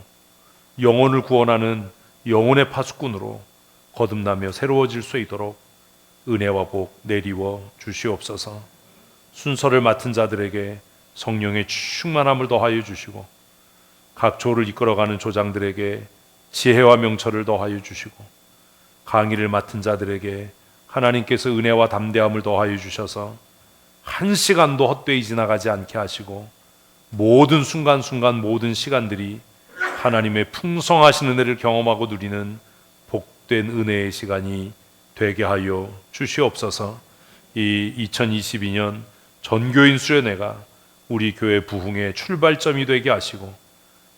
영혼을 구원하는 영혼의 파수꾼으로 거듭나며 새로워질 수 있도록 은혜와 복 내리워 주시옵소서. 순서를 맡은 자들에게 성령의 충만함을 더하여 주시고 각 조를 이끌어가는 조장들에게 지혜와 명철을 더하여 주시고 강의를 맡은 자들에게 하나님께서 은혜와 담대함을 더하여 주셔서 한 시간도 헛되이 지나가지 않게 하시고 모든 순간순간 모든 시간들이 하나님의 풍성하신 은혜를 경험하고 누리는 복된 은혜의 시간이 되게 하여 주시옵소서. 이 2022년 전교인 수련회가 우리 교회 부흥의 출발점이 되게 하시고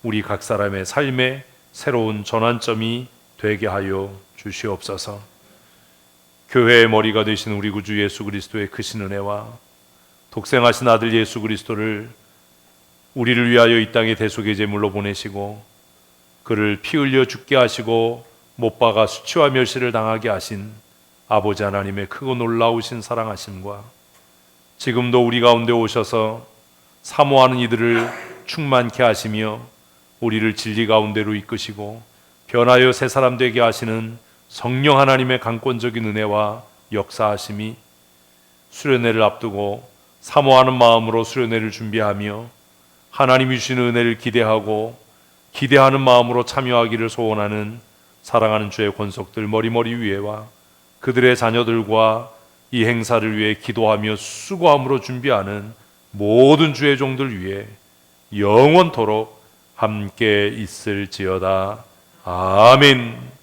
우리 각 사람의 삶의 새로운 전환점이 되게 하여 주시옵소서. 교회의 머리가 되신 우리 구주 예수 그리스도의 크신 은혜와 독생하신 아들 예수 그리스도를 우리를 위하여 이 땅에 대속의 제물로 보내시고 그를 피 흘려 죽게 하시고 못 박아 수치와 멸시를 당하게 하신 아버지 하나님의 크고 놀라우신 사랑하심과 지금도 우리 가운데 오셔서 사모하는 이들을 충만케 하시며 우리를 진리 가운데로 이끄시고 변하여 새 사람 되게 하시는 성령 하나님의 강권적인 은혜와 역사하심이 수련회를 앞두고 사모하는 마음으로 수련회를 준비하며 하나님이 주시는 은혜를 기대하는 마음으로 참여하기를 소원하는 사랑하는 주의 권속들 머리머리 위에와 그들의 자녀들과 이 행사를 위해 기도하며 수고함으로 준비하는 모든 주의 종들 위해 영원토록 함께 있을지어다. 아멘.